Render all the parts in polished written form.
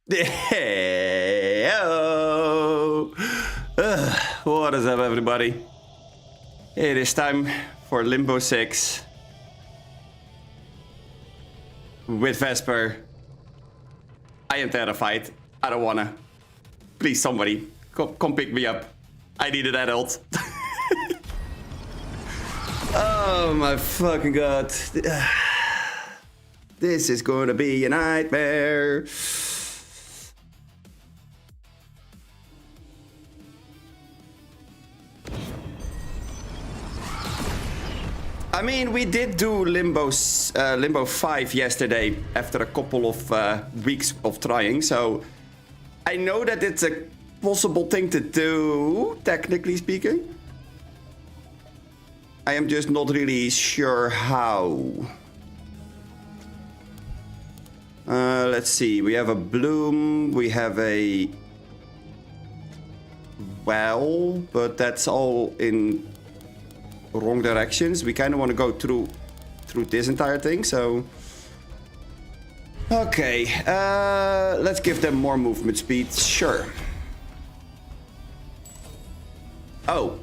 Hey-o. What is up, everybody? It is time for Limbo 6 with Vesper. I am terrified. I don't wanna. Please, somebody, come pick me up. I need an adult. Oh my fucking god. This is gonna be a nightmare. I mean, we did do Limbo 5 yesterday after a couple of weeks of trying, so I know that it's a possible thing to do, technically speaking. I am just not really sure how. Let's see, we have a bloom, we have a well, but that's all in wrong directions. We kind of want to go through this entire thing, so okay, let's give them more movement speed. Sure. Oh,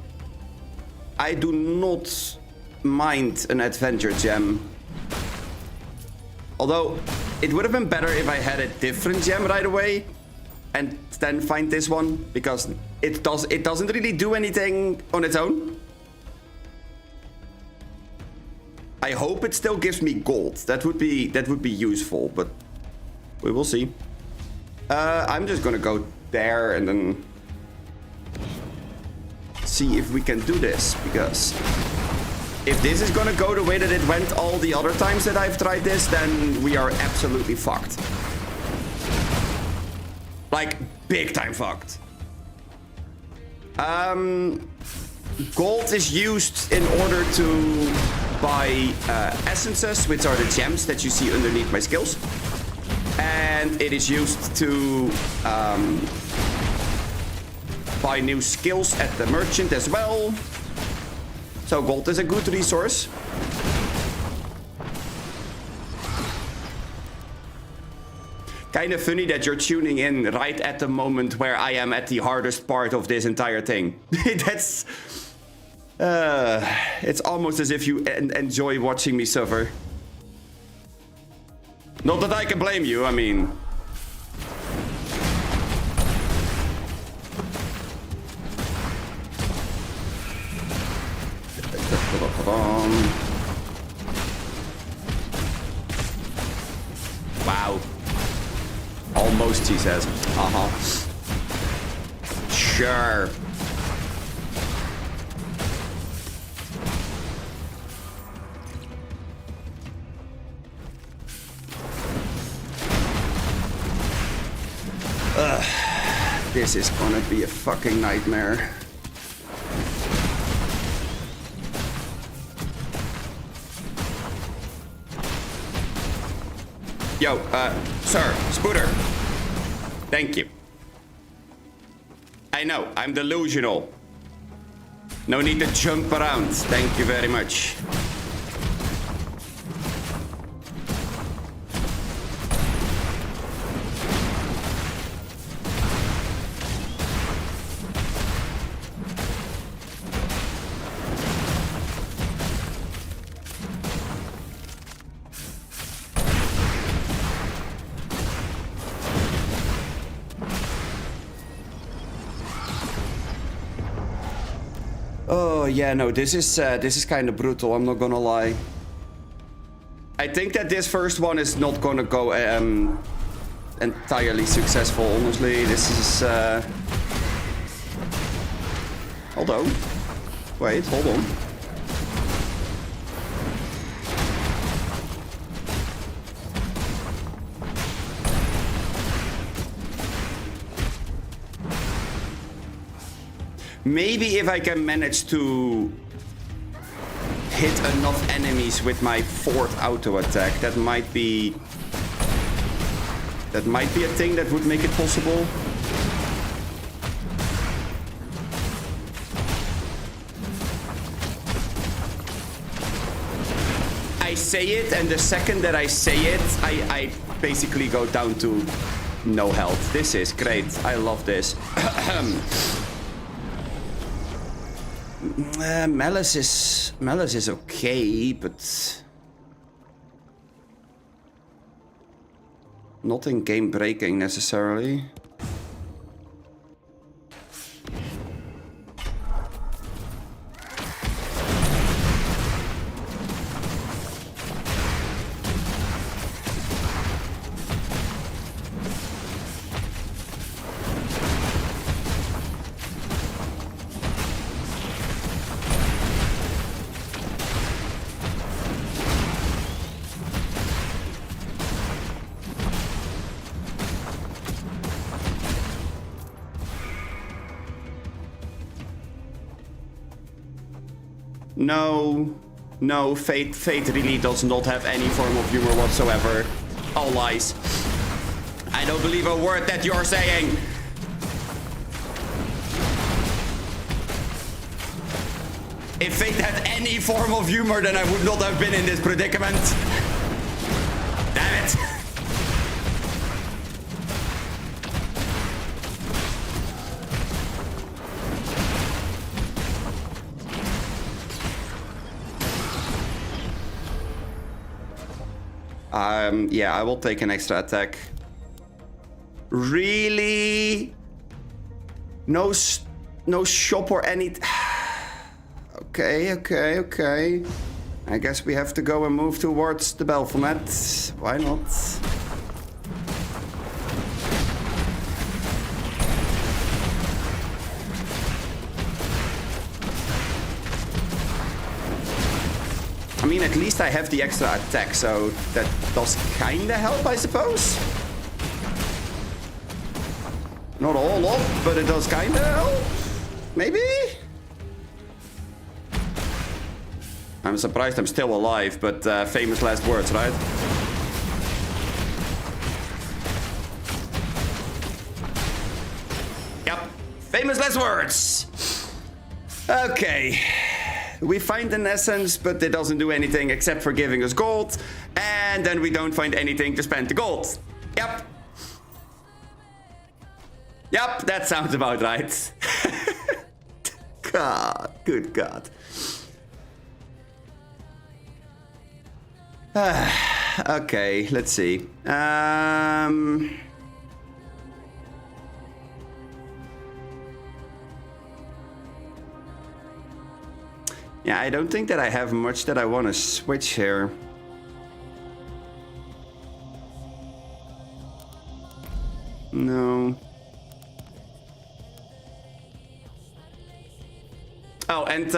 I do not mind an adventure gem, although it would have been better if I had a different gem right away and then find this one, because it doesn't really do anything on its own. I hope it still gives me gold. That would be useful, but we will see. I'm just gonna go there and then see if we can do this, because if this is gonna go the way that it went all the other times that I've tried this, then we are absolutely fucked. Like, big time fucked. Gold is used in order to buy essences, which are the gems that you see underneath my skills. And it is used to buy new skills at the merchant as well. So gold is a good resource. Kind of funny that you're tuning in right at the moment where I am at the hardest part of this entire thing. That's... it's almost as if you enjoy watching me suffer. Not that I can blame you, I mean... Wow. Almost, he says. Uh-huh. Sure. This is gonna be a fucking nightmare. Yo, sir, Spooter. Thank you. I know, I'm delusional. No need to jump around. Thank you very much. Oh yeah, no, this is kind of brutal, I'm not gonna lie. I think that this first one is not gonna go entirely successful, honestly. This is hold on. Wait, hold on. Maybe if I can manage to hit enough enemies with my 4th auto attack, that might be a thing that would make it possible. I say it, and the second that I say it, I basically go down to no health. This is great. I love this. Malice is okay, but nothing game breaking necessarily. No, Fate really does not have any form of humor whatsoever. All lies. I don't believe a word that you're saying. If Fate had any form of humor, then I would not have been in this predicament. Damn it. Yeah, I will take an extra attack. Really? No shop or any... Okay. I guess we have to go and move towards the Belphomet. Why not? I mean, at least I have the extra attack, so that does kinda help, I suppose. Not a whole lot, but it does kinda help. Maybe? I'm surprised I'm still alive, but famous last words, right? Yep, famous last words. Okay. We find an essence, but it doesn't do anything except for giving us gold. And then we don't find anything to spend the gold. Yep. Yep, that sounds about right. God, good God. Okay, let's see. Yeah, I don't think that I have much that I want to switch here. No. Oh, and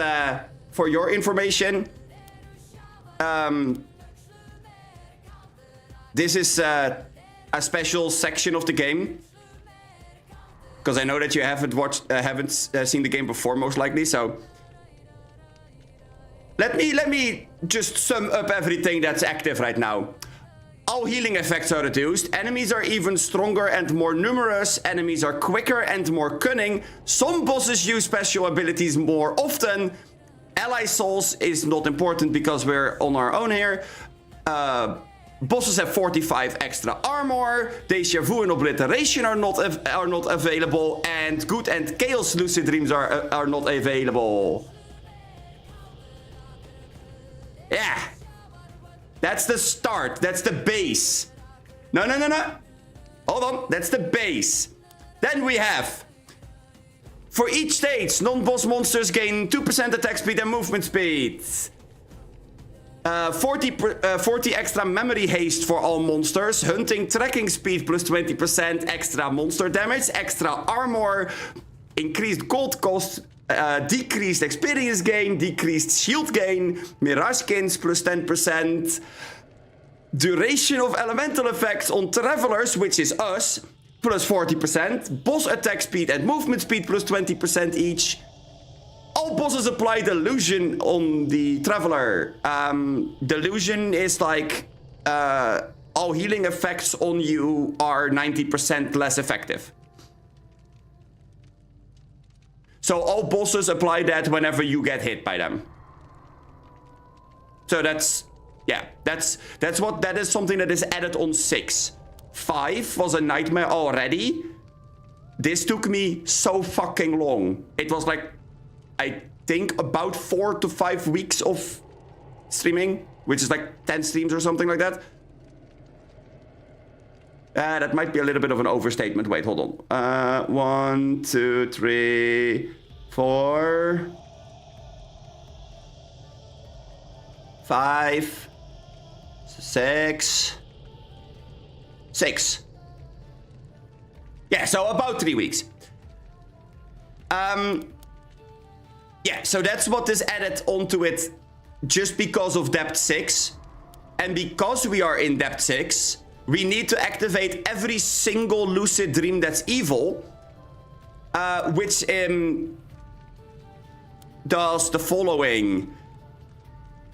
for your information, this is a special section of the game. Because I know that you haven't seen the game before, most likely, so... Let me just sum up everything that's active right now. All healing effects are reduced. Enemies are even stronger and more numerous. Enemies are quicker and more cunning. Some bosses use special abilities more often. Ally souls is not important because we're on our own here. Bosses have 45 extra armor. Deja Vu and Obliteration are not available. And Good and Chaos Lucid Dreams are not available. Yeah. That's the start. That's the base. No. Hold on. That's the base. Then we have... For each stage, non-boss monsters gain 2% attack speed and movement speed. 40 extra memory haste for all monsters. Hunting tracking speed plus 20% extra monster damage. Extra armor. Increased gold cost. Decreased experience gain, decreased shield gain, mirage skins plus 10%, duration of elemental effects on travelers, which is us, plus 40%, boss attack speed and movement speed plus 20% each. All bosses apply delusion on the traveler. Delusion is like all healing effects on you are 90% less effective. So all bosses apply that whenever you get hit by them. So that's, yeah, that is something that is added on 6. 5 was a nightmare already. This took me so fucking long. It was like, I think about 4 to 5 weeks of streaming, which is like 10 streams or something like that. That might be a little bit of an overstatement. Wait, hold on. 1, 2, 3, 4, 5, 6. Yeah, so about 3 weeks. Yeah, so that's what is added onto it just because of depth 6. And because we are in depth 6, we need to activate every single lucid dream that's evil, which does the following.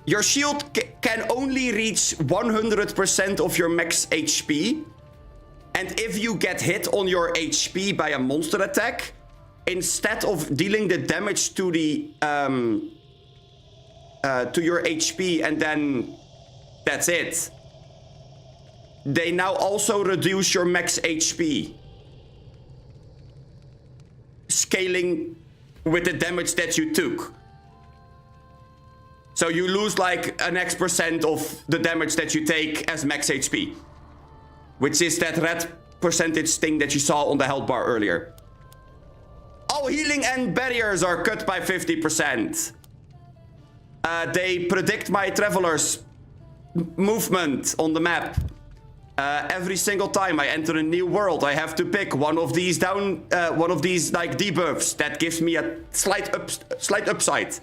Your shield can only reach 100% of your max HP. And if you get hit on your HP by a monster attack, instead of dealing the damage to the to your HP and then that's it, they now also reduce your max HP, scaling with the damage that you took. So you lose like an X% of the damage that you take as max HP, which is that red percentage thing that you saw on the health bar earlier. All healing and barriers are cut by 50%. They predict my traveler's movement on the map. Every single time I enter a new world, I have to pick one of these like debuffs that gives me a slight upside.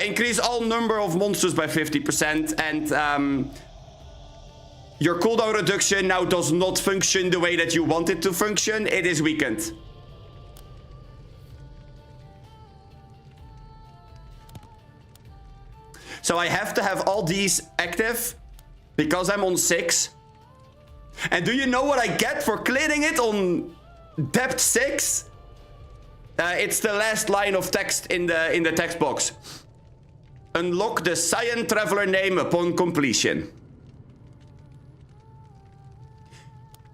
Increase all number of monsters by 50%, and your cooldown reduction now does not function the way that you want it to function. It is weakened. So I have to have all these active because I'm on 6. And do you know what I get for clearing it on depth 6? It's the last line of text in the text box. Unlock the Cyan Traveler name upon completion.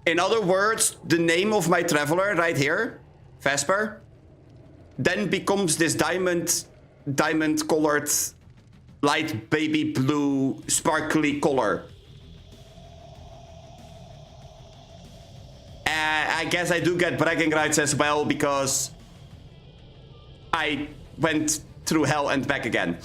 In other words, the name of my traveler right here, Vesper, then becomes this diamond colored, light baby blue, sparkly color. I guess I do get bragging rights as well because I went through hell and back again.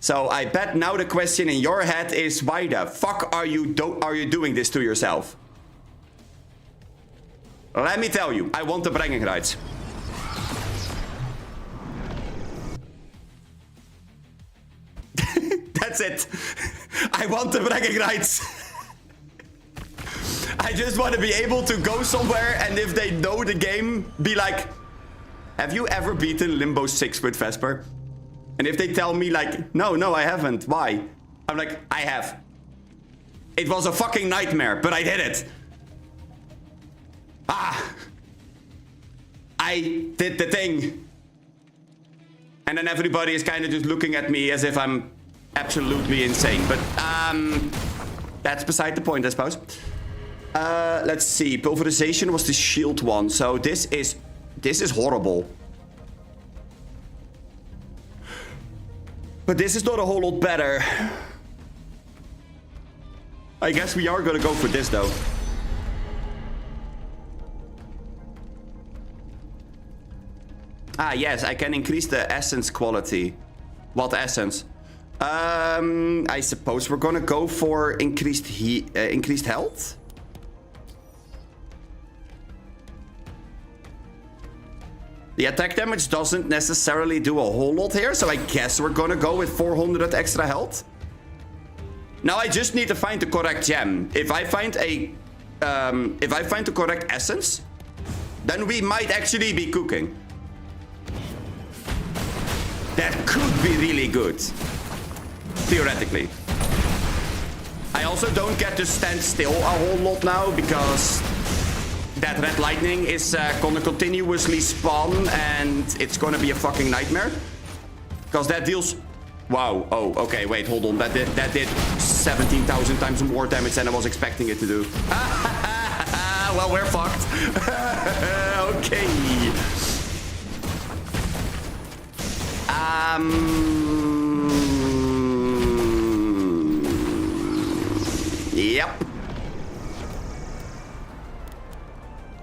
So I bet now the question in your head is, why the fuck are you doing this to yourself? Let me tell you, I want the bragging rights. That's it. I want the bragging rights. I just want to be able to go somewhere and if they know the game, be like, have you ever beaten Limbo 6 with Vesper? And if they tell me like, no, I haven't. Why? I'm like, I have. It was a fucking nightmare, but I did it. I did the thing. And then everybody is kind of just looking at me as if I'm absolutely insane. But that's beside the point, I suppose. Let's see. Pulverization was the shield one. So this is horrible. But this is not a whole lot better. I guess we are gonna go for this though. Ah, yes, I can increase the essence quality. What essence? I suppose we're gonna go for increased health. The attack damage doesn't necessarily do a whole lot here, so I guess we're gonna go with 400 extra health. Now I just need to find the correct gem. If I find the correct essence, then we might actually be cooking. That could be really good, theoretically. I also don't get to stand still a whole lot now because that red lightning is gonna continuously spawn and it's gonna be a fucking nightmare. Because that deals Wow. Oh, okay. Wait, hold on. That did 17,000 times more damage than I was expecting it to do. Well, we're fucked. Okay. Yep.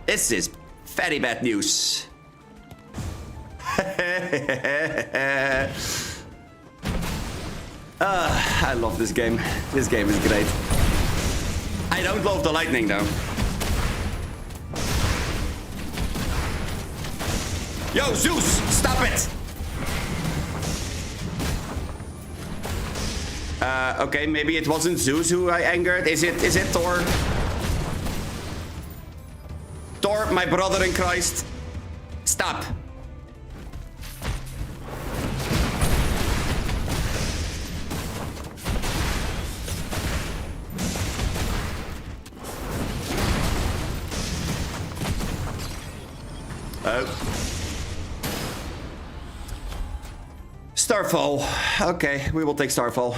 This is very bad news. I love this game. This game is great. I don't love the lightning though. Yo, Zeus, stop it! Okay, maybe it wasn't Zeus who I angered. Is it Thor? Thor, my brother in Christ. Stop. Starfall. Okay, we will take Starfall.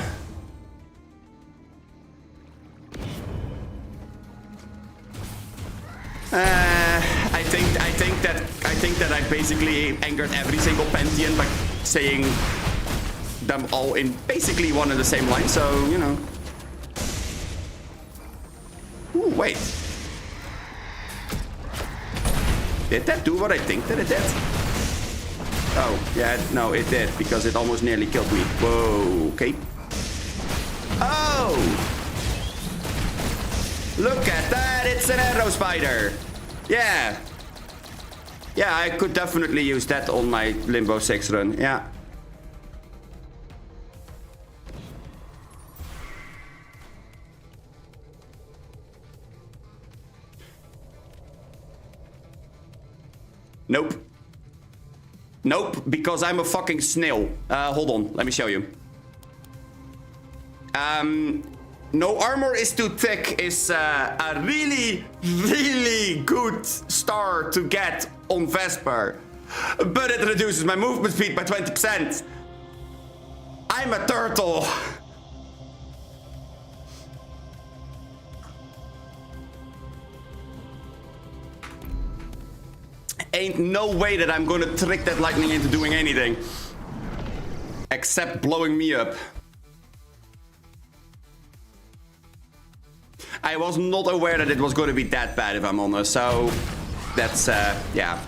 I think that I basically angered every single Pantheon by saying them all in basically one and the same line, so, you know. Ooh, wait. Did that do what I think that it did? Oh, yeah, no, it did, because it almost nearly killed me. Whoa, okay. Oh! Look at that, it's an arrow spider. Yeah. Yeah, I could definitely use that on my Limbo 6 run, yeah. Nope. Nope, because I'm a fucking snail. Hold on, let me show you. No armor is too thick is a really, really good star to get on Vesper. But it reduces my movement speed by 20%. I'm a turtle. Ain't no way that I'm gonna trick that lightning into doing anything. Except blowing me up. I was not aware that it was going to be that bad, if I'm honest, so that's, yeah.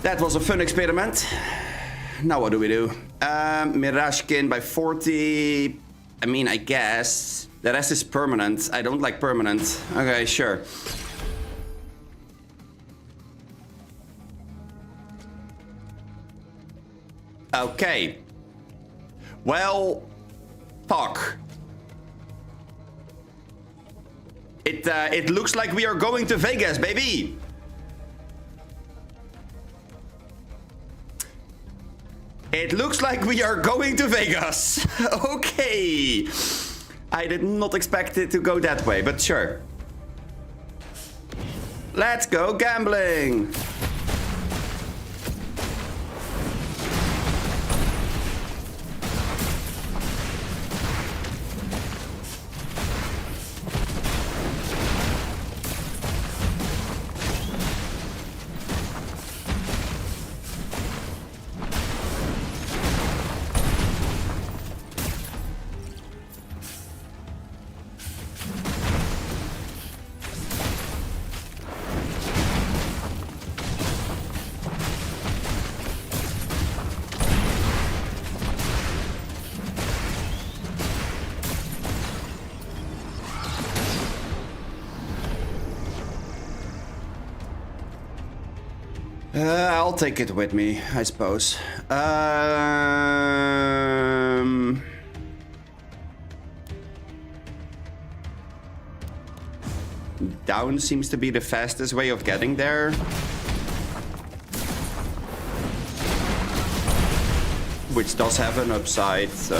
That was a fun experiment. Now what do we do? Mirashkin by 40. I mean, I guess. The rest is permanent. I don't like permanent. Okay, sure. Okay. Well, fuck. It looks like we are going to Vegas, baby. It looks like we are going to Vegas. Okay. I did not expect it to go that way, but sure. Let's go gambling. I'll take it with me, I suppose. Down seems to be the fastest way of getting there. Which does have an upside, so...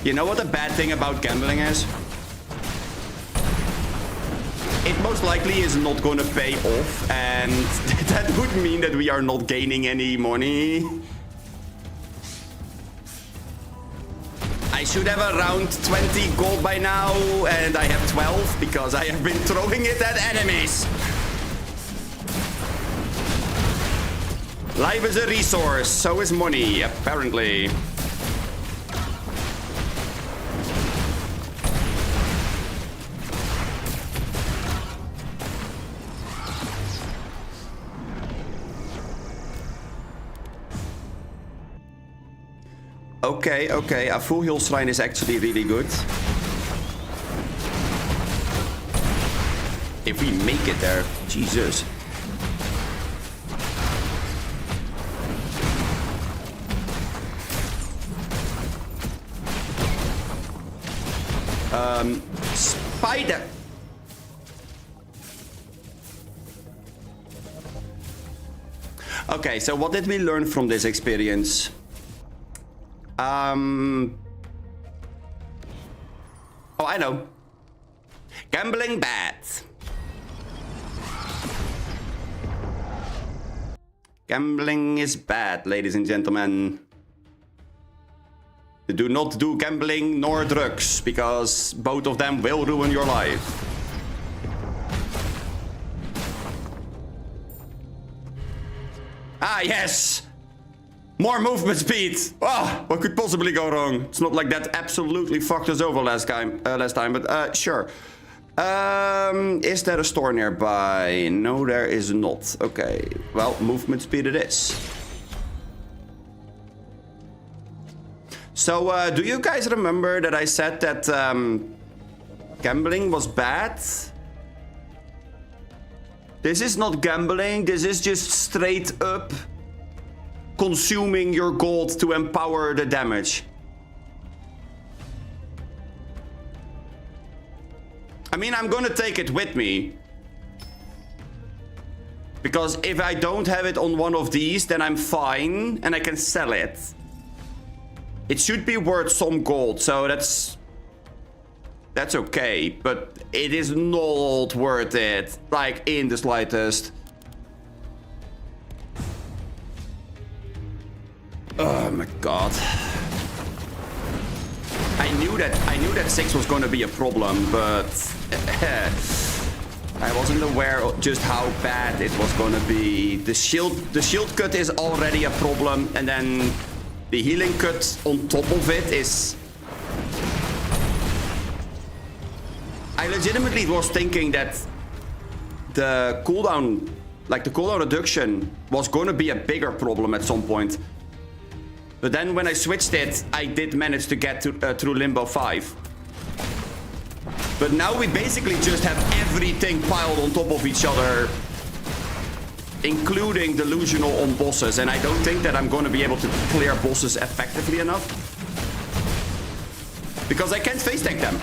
You know what the bad thing about gambling is? It most likely is not gonna pay off, and that would mean that we are not gaining any money. I should have around 20 gold by now, and I have 12 because I have been throwing it at enemies. Life is a resource, so is money, apparently. Okay, okay, a full heal shrine is actually really good. If we make it there, Jesus. Spider. Okay, so what did we learn from this experience? Oh, I know. Gambling bad. Gambling is bad, ladies and gentlemen. Do not do gambling nor drugs, because both of them will ruin your life. Ah, yes! More movement speed! Oh, what could possibly go wrong? It's not like that absolutely fucked us over last time, but sure. Is there a store nearby? No, there is not. Okay, well, movement speed it is. So, do you guys remember that I said that gambling was bad? This is not gambling, this is just straight up consuming your gold to empower the damage. I mean, I'm gonna take it with me. Because if I don't have it on one of these, then I'm fine and I can sell it. It should be worth some gold, so that's okay, but it is not worth it, like in the slightest. Oh my god. I knew that 6 was gonna be a problem, but I wasn't aware of just how bad it was gonna be. The shield cut is already a problem, and then the healing cut on top of it is... I legitimately was thinking that the cooldown, like the cooldown reduction, was going to be a bigger problem at some point. But then when I switched it, I did manage to get through Limbo 5. But now we basically just have everything piled on top of each other, including delusional on bosses, and I don't think that I'm going to be able to clear bosses effectively enough. Because I can't face tank them.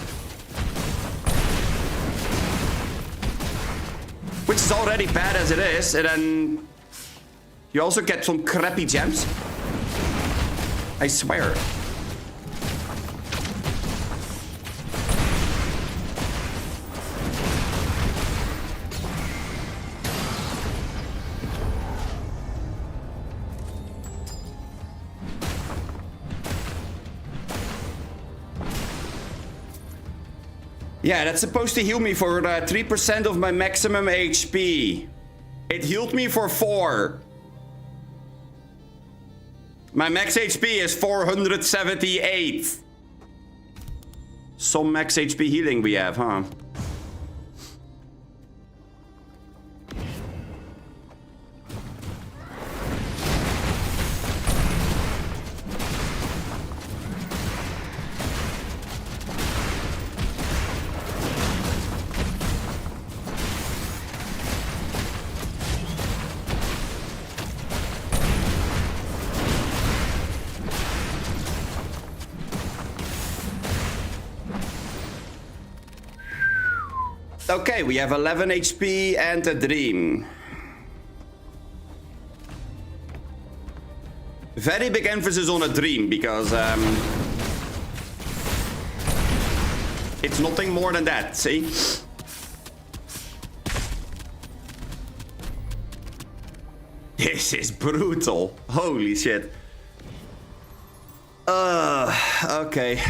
Which is already bad as it is, and then you also get some crappy gems. I swear. Yeah, that's supposed to heal me for 3% of my maximum HP. It healed me for 4. My max HP is 478. Some max HP healing we have, huh? Okay, we have 11 HP and a dream. Very big emphasis on a dream, because it's nothing more than that, see? This is brutal. Holy shit. Okay.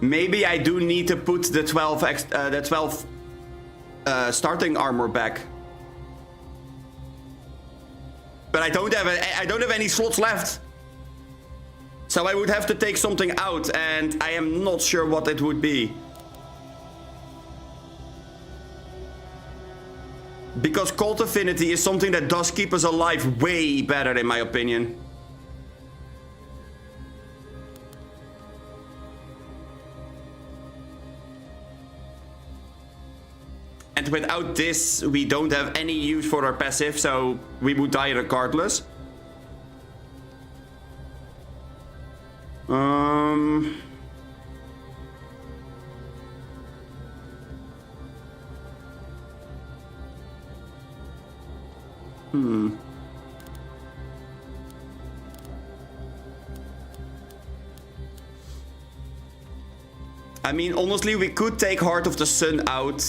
Maybe I do need to put the 12 starting armor back. But I don't have any slots left. So I would have to take something out, and I am not sure what it would be. Because Cult Affinity is something that does keep us alive way better, in my opinion. And without this, we don't have any use for our passive, so we would die regardless. I mean, honestly, we could take Heart of the Sun out.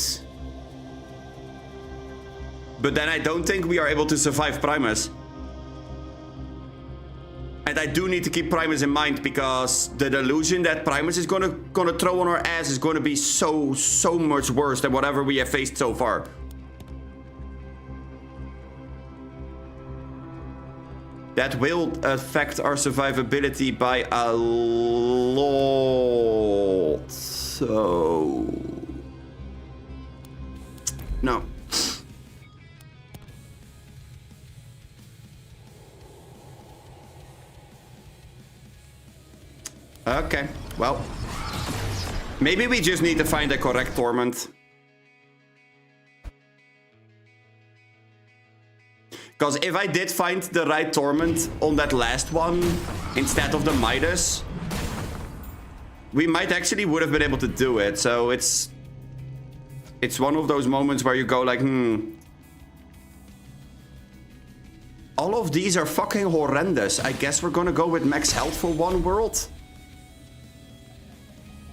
But then I don't think we are able to survive Primus. And I do need to keep Primus in mind, because the delusion that Primus is gonna throw on our ass is gonna be so much worse than whatever we have faced so far. That will affect our survivability by a lot. So... no. Okay, well. Maybe we just need to find the correct torment. Because if I did find the right torment on that last one, instead of the Midas, we might actually would have been able to do it. So it's one of those moments where you go like, all of these are fucking horrendous. I guess we're gonna go with max health for one world.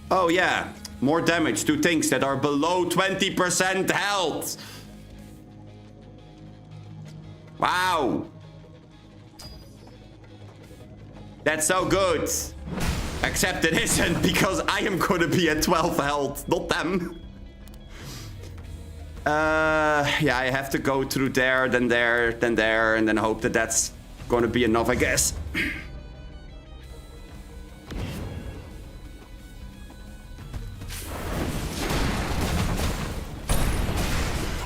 Oh yeah, more damage to things that are below 20% health. Wow. That's so good. Except it isn't, because I am gonna be at 12 health, not them. Yeah, I have to go through there, then there, then there, and then hope that that's gonna be enough, I guess.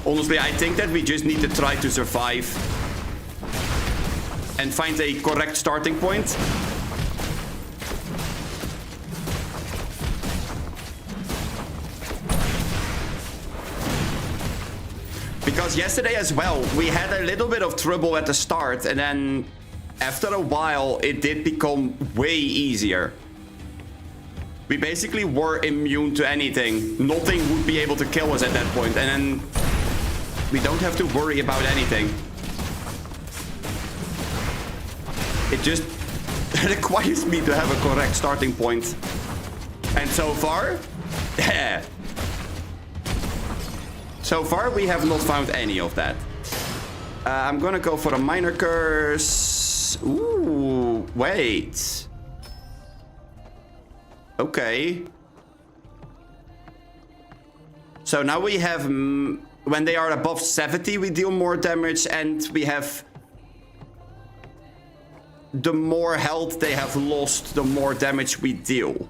Honestly, I think that we just need to try to survive and find a correct starting point. Because yesterday as well, we had a little bit of trouble at the start, and then after a while, it did become way easier. We basically were immune to anything. Nothing would be able to kill us at that point, and then we don't have to worry about anything. It just requires me to have a correct starting point. And so far, yeah. So far, we have not found any of that. I'm gonna go for a minor curse. Ooh, wait. Okay. So now we have... when they are above 70, we deal more damage, and we have... the more health they have lost, the more damage we deal.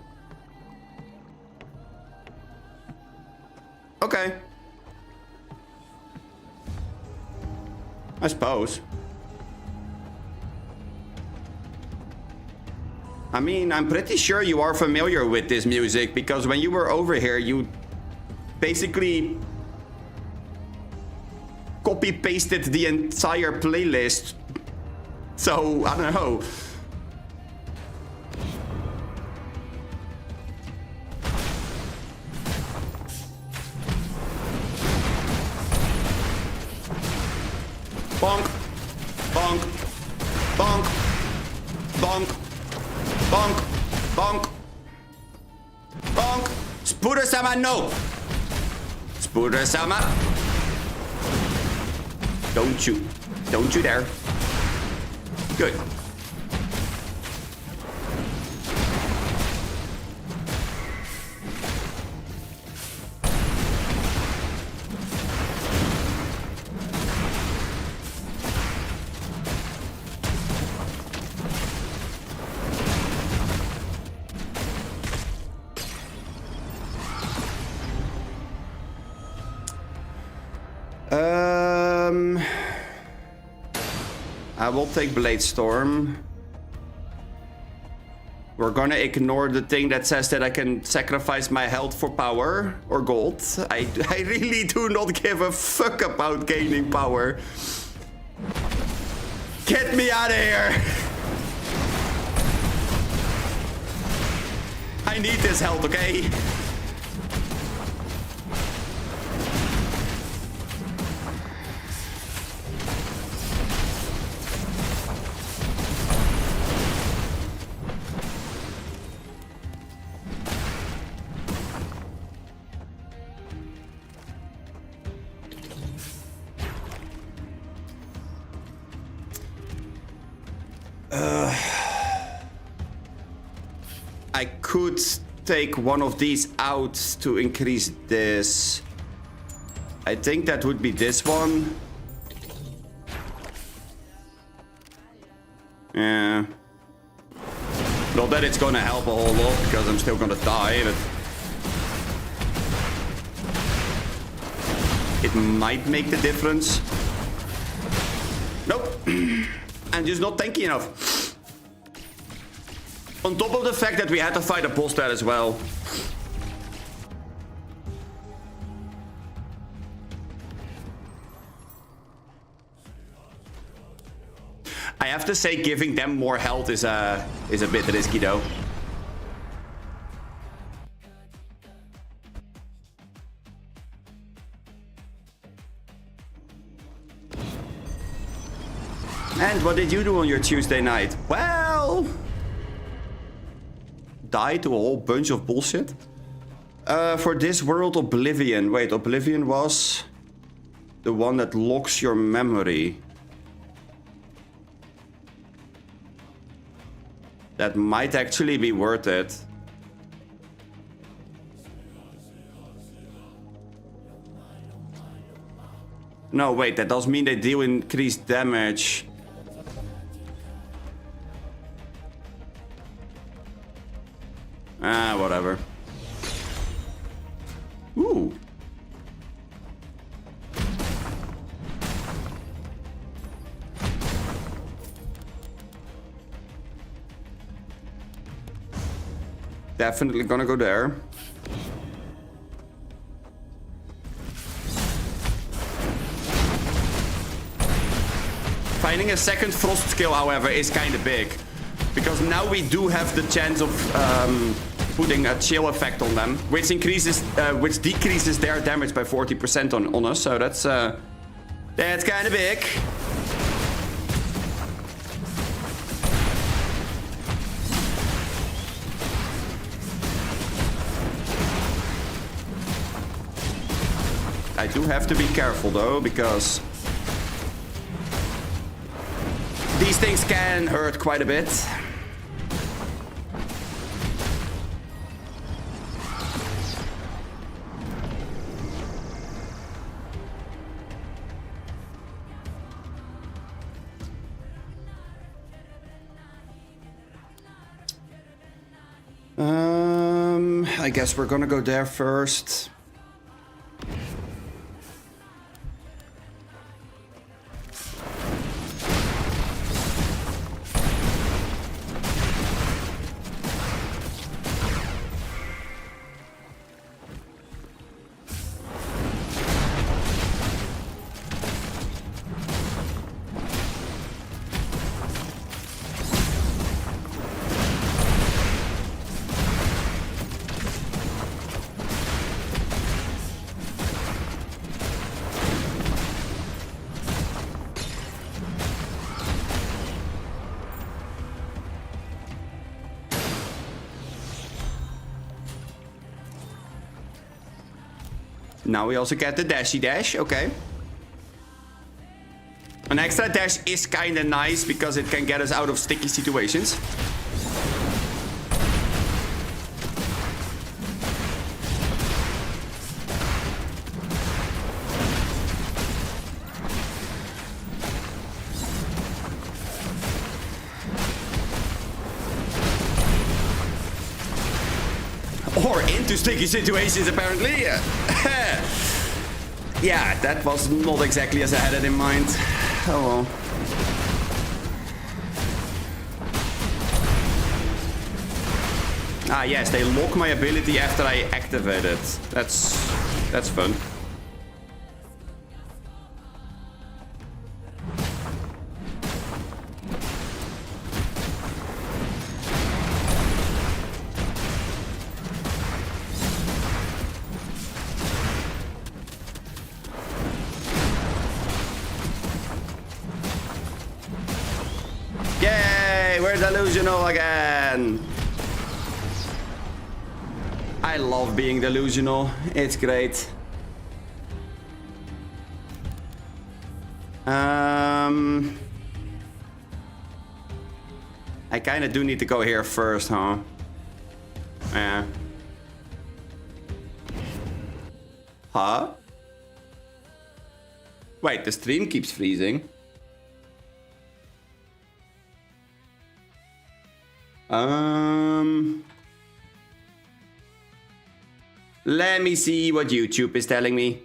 Okay. I suppose. I mean, I'm pretty sure you are familiar with this music, because when you were over here, you basically copy-pasted the entire playlist. So, I don't know. Bonk. Bonk. Bonk. Bonk. Bonk. Bonk. Spooder-sama, no! Spooder-sama. Don't you. Don't you dare. Good. I will take Blade Storm. We're gonna ignore the thing that says that I can sacrifice my health for power or gold. I really do not give a fuck about gaining power. Get me out of here! I need this health, okay? I could take one of these out to increase this. I think that would be this one. Yeah. Not that it's gonna help a whole lot because I'm still gonna die, but it might make the difference. Nope. I'm just not tanky enough. On top of the fact that we had to fight a boss there as well. I have to say giving them more health is a bit risky though. And what did you do on your Tuesday night? Well... die to a whole bunch of bullshit. For this world, Oblivion. Wait, Oblivion was the one that locks your memory. That might actually be worth it. No, wait, that does mean they deal increased damage. Ah, whatever. Ooh. Definitely gonna go there. Finding a second frost skill, however, is kind of big. Because now we do have the chance of putting a chill effect on them, which decreases their damage by 40% on us. So that's kind of big. I do have to be careful though, because these things can hurt quite a bit. I guess we're gonna go there first. Now we also get the dashy dash. Okay. An extra dash is kind of nice because it can get us out of sticky situations. Or into sticky situations, apparently. Yeah, that was not exactly as I had it in mind. Oh well. Ah yes, they lock my ability after I activate it. That's fun. Delusional again. I love being delusional. It's great. I kind of do need to go here first, huh? Yeah. Huh? Wait, the stream keeps freezing. Let me see what YouTube is telling me.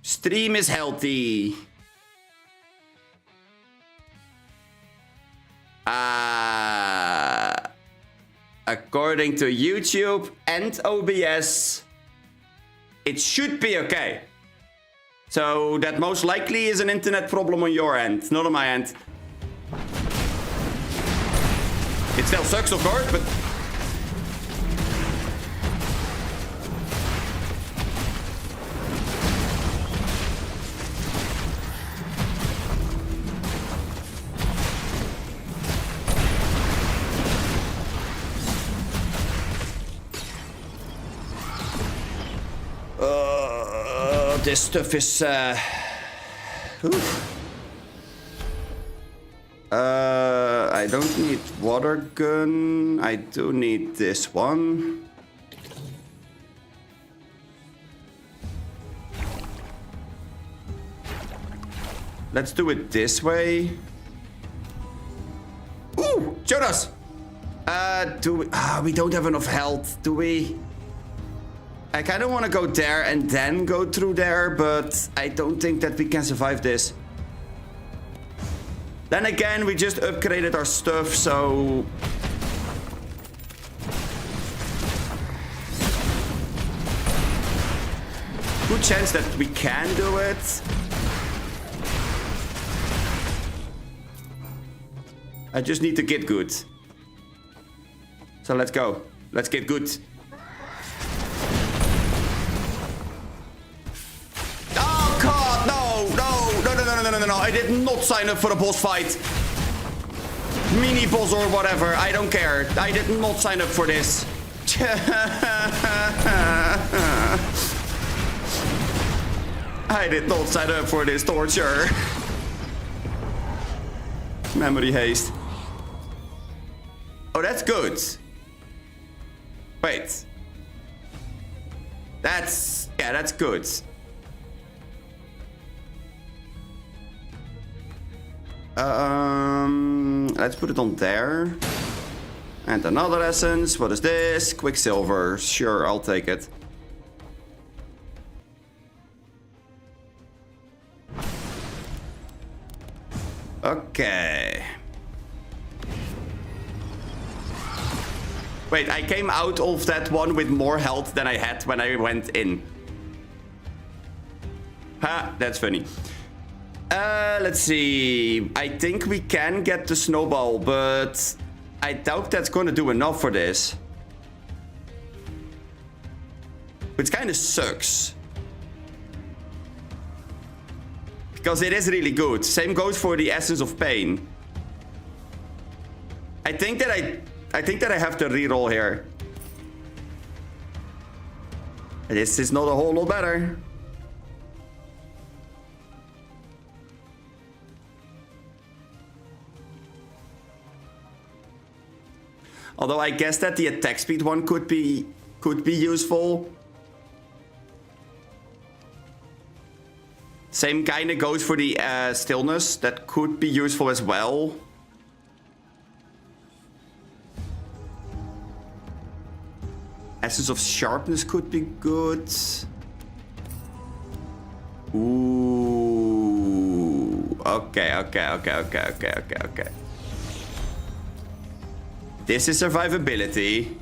Stream is healthy. According to YouTube and OBS, it should be okay. So that most likely is an internet problem on your end, not on my end. It still sucks, of course, but... this stuff is... I don't need water gun. I do need this one. Let's do it this way. Ooh, Jonas! We don't have enough health, do we? I kind of want to go there and then go through there, but I don't think that we can survive this. Then again, we just upgraded our stuff, so... good chance that we can do it. I just need to get good. So let's go. Let's get good. Oh god, no. I did not sign up for a boss fight. Mini boss or whatever, I don't care. I did not sign up for this. I did not sign up for this torture. Memory haste. Oh, that's good. Wait. That's good. Let's put it on there. And another essence. What is this? Quicksilver. Sure, I'll take it. Okay. Wait, I came out of that one with more health than I had when I went in. Ha, that's funny. Let's see. I think we can get the snowball, but I doubt that's gonna do enough for this. Which kind of sucks. Because it is really good. Same goes for the Essence of Pain. I think that I have to reroll here. This is not a whole lot better. Although I guess that the attack speed one could be useful. Same kind of goes for the stillness. That could be useful as well. Essence of Sharpness could be good. Ooh. Okay. This is survivability.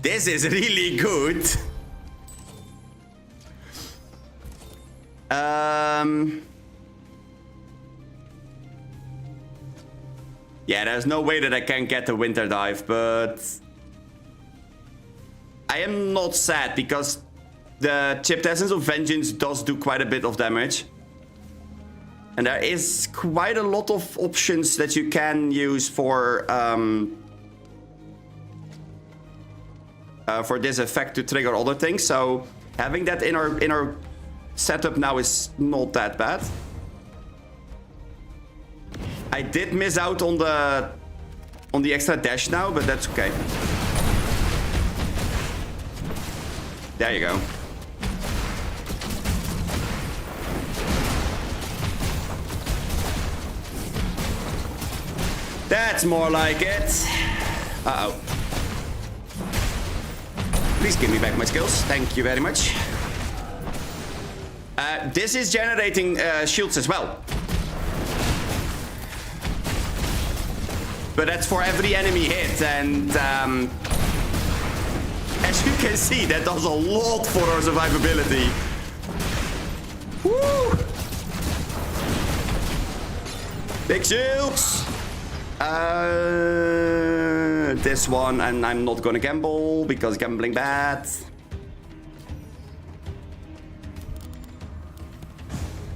This is really good. Yeah, there's no way that I can get the Winter Dive, but I am not sad because the Chipped Essence of Vengeance does do quite a bit of damage. And there is quite a lot of options that you can use for this effect to trigger other things. So having that in our setup now is not that bad. I did miss out on the extra dash now, but that's okay. There you go. That's more like it. Uh-oh. Please give me back my skills. Thank you very much. This is generating shields as well. But that's for every enemy hit, and as you can see, that does a lot for our survivability. Woo! Big shields! This one, and I'm not gonna gamble because gambling bad.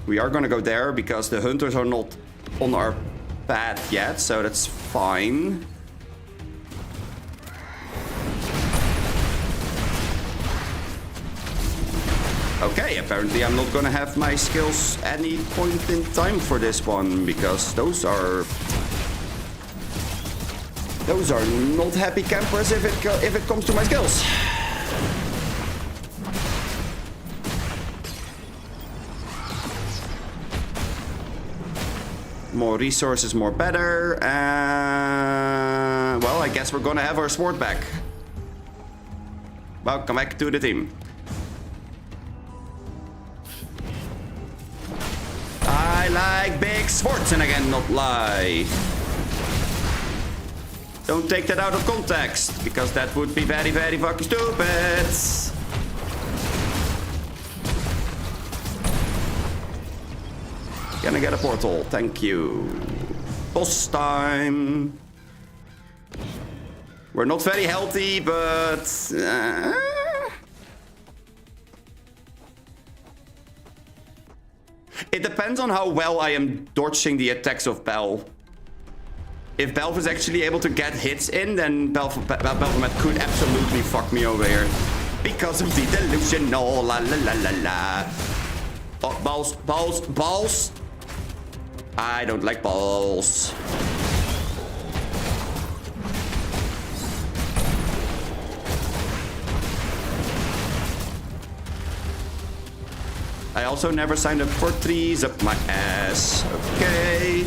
We are gonna go there because the hunters are not on our path yet, so that's fine. Okay, apparently I'm not gonna have my skills any point in time for this one because those are not happy campers if it comes to my skills. More resources, more better. Well, I guess we're gonna have our sword back. Welcome back to the team. I like big swords, and I cannot lie. Don't take that out of context, because that would be very, very fucking stupid. Can I get a portal? Thank you. Boss time. We're not very healthy, but... It depends on how well I am dodging the attacks of Bell. If Belf is actually able to get hits in, then Belphomet could absolutely fuck me over here. Because of the delusional, la la la la la. Oh, balls, balls, balls. I don't like balls. I also never signed up for trees up my ass. Okay.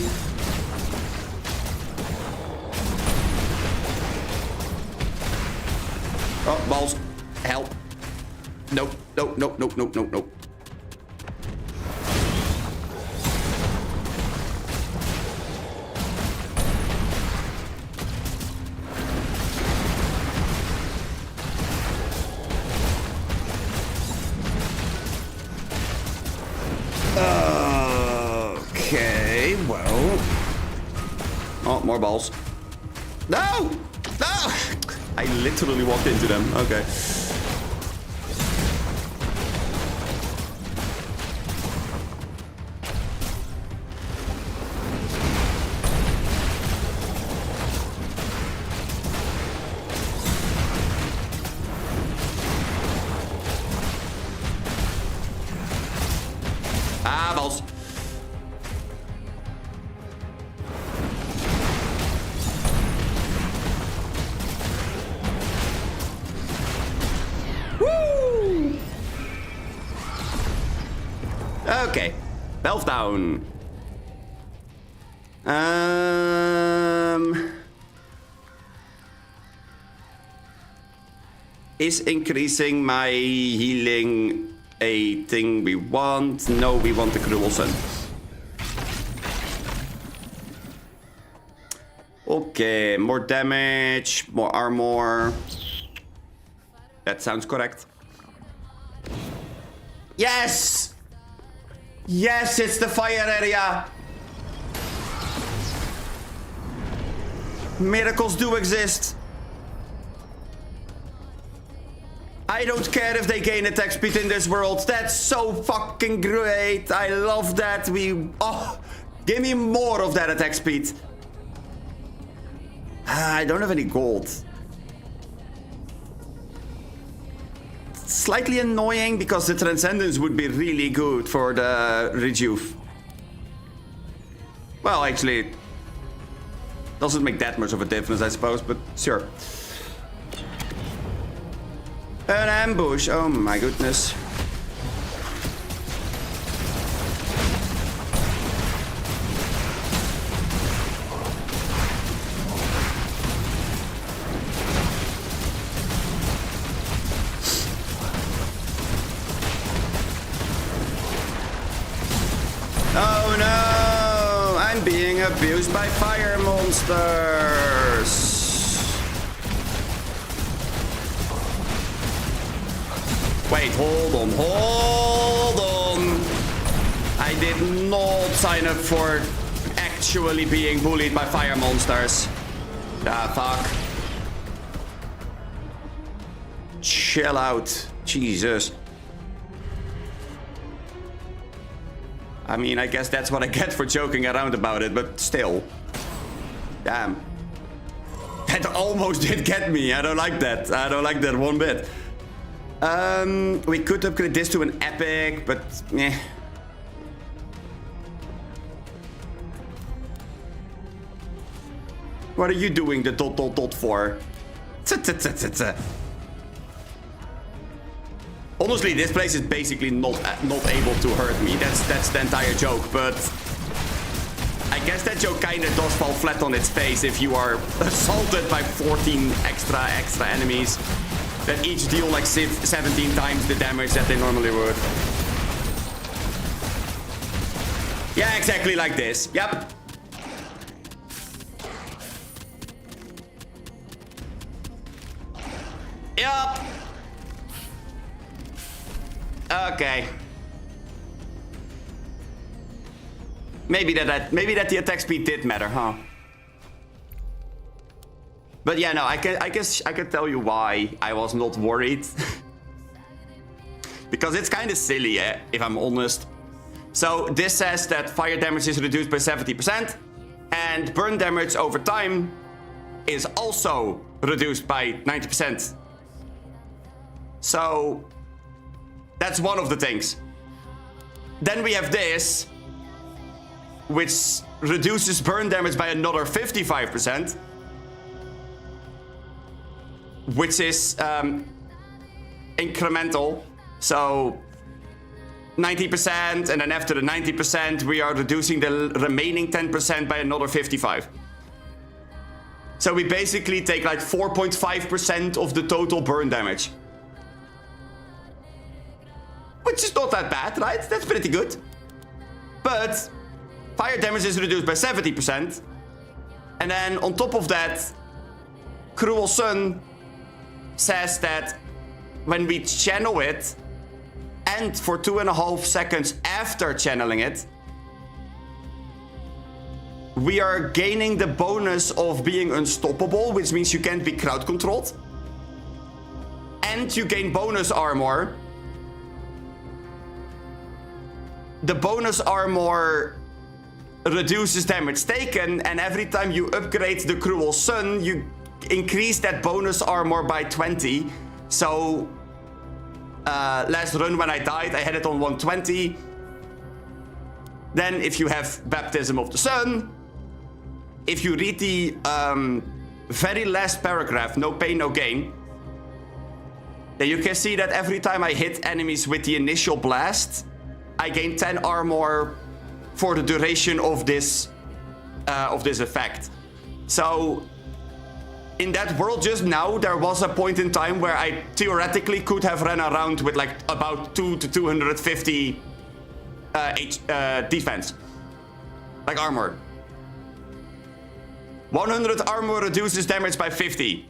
Oh, balls. Help. Nope, nope, nope, nope, nope, nope, nope. Okay, well. Oh, more balls. No! No! I literally walked into them. Okay. Ah, balls. Woo! Okay. Health down. Is increasing my healing a thing we want? No, we want the Cruel Sun. Okay, more damage, more armor. That sounds correct. Yes! Yes, it's the fire area! Miracles do exist. I don't care if they gain attack speed in this world. That's so fucking great. I love that. Oh, give me more of that attack speed. I don't have any gold. Slightly annoying because the Transcendence would be really good for the Rejuve. Well, actually, doesn't make that much of a difference, I suppose, but sure. An ambush, oh my goodness. Oh no! I'm being abused by fire monsters! Wait, hold on. I did not sign up for actually being bullied by fire monsters. Ah, fuck. Chill out. Jesus. I mean, I guess that's what I get for joking around about it, but still. Damn. That almost did get me. I don't like that. I don't like that one bit. We could upgrade this to an epic, but eh. What are you doing the ... for? Honestly, this place is basically not able to hurt me. That's the entire joke, but I guess that joke kinda does fall flat on its face if you are assaulted by 14 extra enemies that each deal like 17 times the damage that they normally would. Yeah, exactly like this. Yep. Yup. Okay. Maybe that the attack speed did matter, huh? But yeah, no, I guess I could tell you why I was not worried. Because it's kind of silly, if I'm honest. So this says that fire damage is reduced by 70%, and burn damage over time is also reduced by 90%. So that's one of the things. Then we have this, which reduces burn damage by another 55%, which is incremental. So 90%, and then after the 90%, we are reducing the remaining 10% by another 55. So we basically take like 4.5% of the total burn damage. Which is not that bad, right? That's pretty good. But fire damage is reduced by 70%. And then on top of that, Cruel Sun says that when we channel it, and for 2.5 seconds after channeling it, we are gaining the bonus of being unstoppable, which means you can't be crowd controlled. And you gain bonus armor. The bonus armor reduces damage taken, and every time you upgrade the Cruel Sun, you increase that bonus armor by 20. So last run when I died, I had it on 120. Then if you have Baptism of the Sun, if you read the very last paragraph, no pain, no gain, then you can see that every time I hit enemies with the initial blast, I gain 10 armor for the duration of this effect. So in that world just now, there was a point in time where I theoretically could have run around with like about 2 to 250 defense, like armor. 100 armor reduces damage by 50,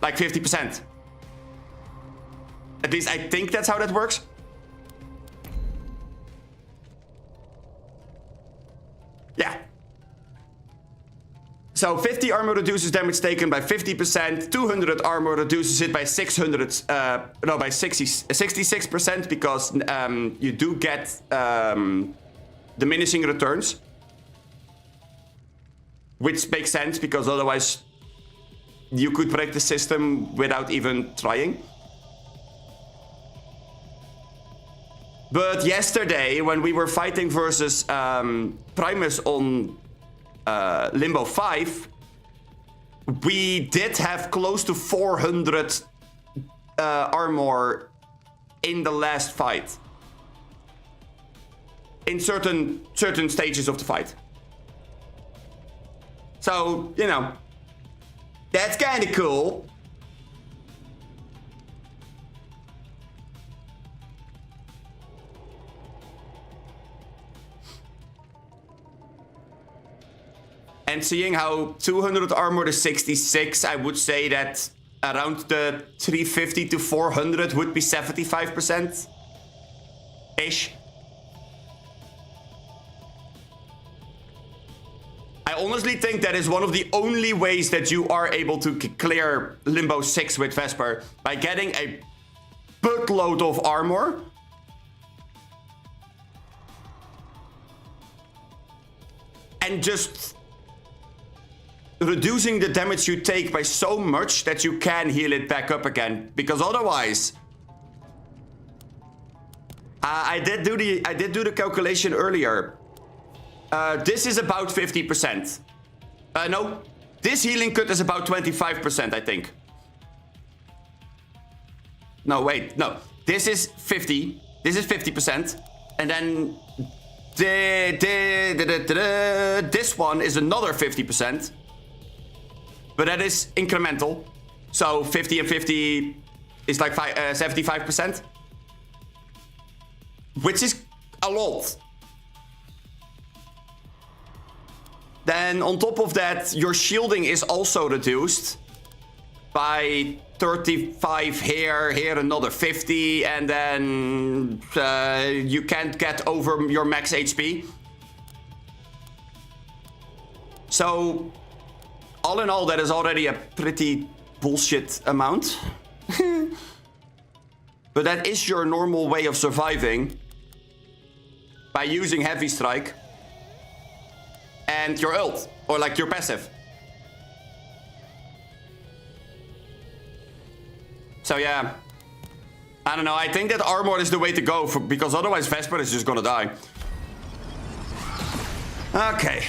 like 50%. At least I think that's how that works. Yeah. So 50 armor reduces damage taken by 50%. 200 armor reduces it by 600. No, by 66% because you do get diminishing returns, which makes sense because otherwise you could break the system without even trying. But yesterday, when we were fighting versus Primus on Limbo 5, we did have close to 400 armor in the last fight. In certain stages of the fight. So, you know, that's kind of cool. And seeing how 200 armor to 66, I would say that around the 350 to 400 would be 75%-ish. I honestly think that is one of the only ways that you are able to clear Limbo 6 with Vesper, by getting a buttload of armor. And just reducing the damage you take by so much that you can heal it back up again, because otherwise, I did do the calculation earlier. This is about 50%. No, this healing cut is about 25%, I think. No, wait, no. This is 50. This is 50%, and then this one is another 50%. But that is incremental. So 50 and 50 is like 75%. Which is a lot. Then on top of that, your shielding is also reduced by 35 here another 50, and then you can't get over your max HP. So all in all, that is already a pretty bullshit amount. But that is your normal way of surviving by using Heavy Strike and your ult, or like your passive. So yeah, I don't know, I think that armor is the way to go, because otherwise Vesper is just gonna die. Okay.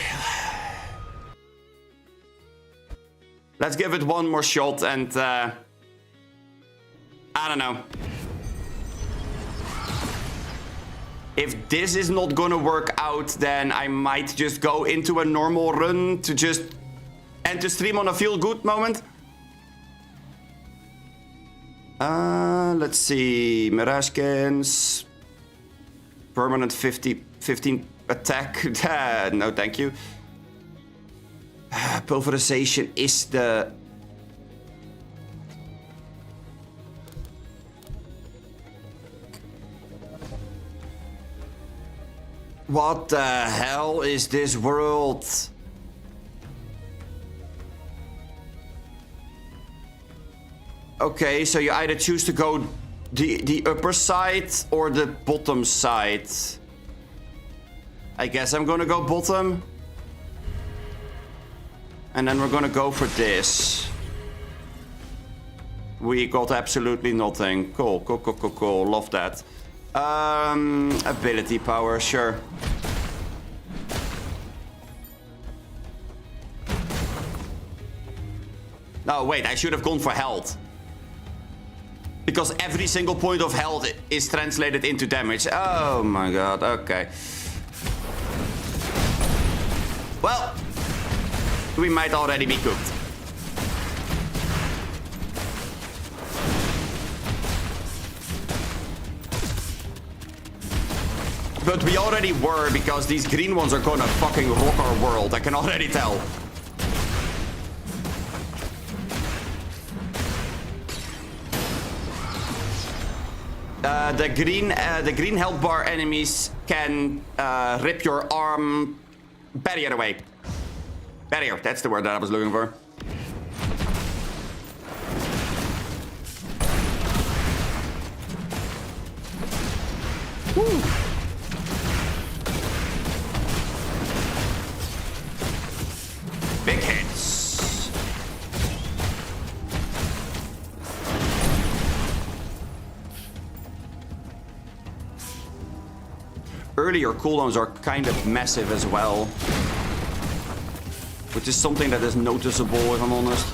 Let's give it one more shot and I don't know. If this is not gonna work out, then I might just go into a normal run to just end the stream on a feel-good moment. Let's see. Mirage Scans. Permanent 15 attack. No, thank you. Pulverization is the... What the hell is this world? Okay, so you either choose to go the upper side or the bottom side. I guess I'm gonna go bottom. And then we're gonna go for this. We got absolutely nothing. Cool, cool, cool, cool, cool. Love that. Ability power, sure. No, wait, I should have gone for health. Because every single point of health is translated into damage. Oh my god, okay. Well, we might already be cooked. But we already were, because these green ones are gonna fucking rock our world. I can already tell. The green health bar enemies can rip your arm barrier away. Barrier, that's the word that I was looking for. Woo. Big hits. Earlier cooldowns are kind of massive as well. Which is something that is noticeable, if I'm honest.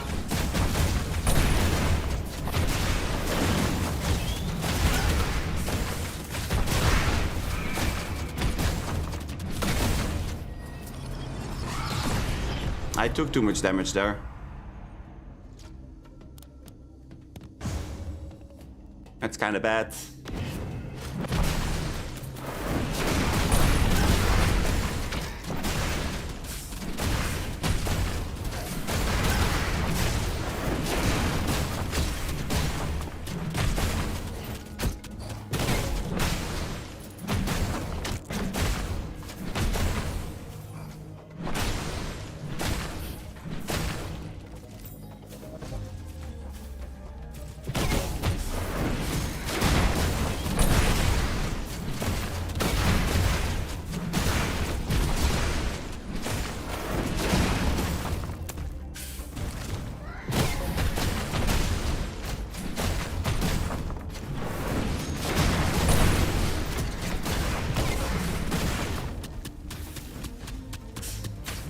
I took too much damage there. That's kind of bad.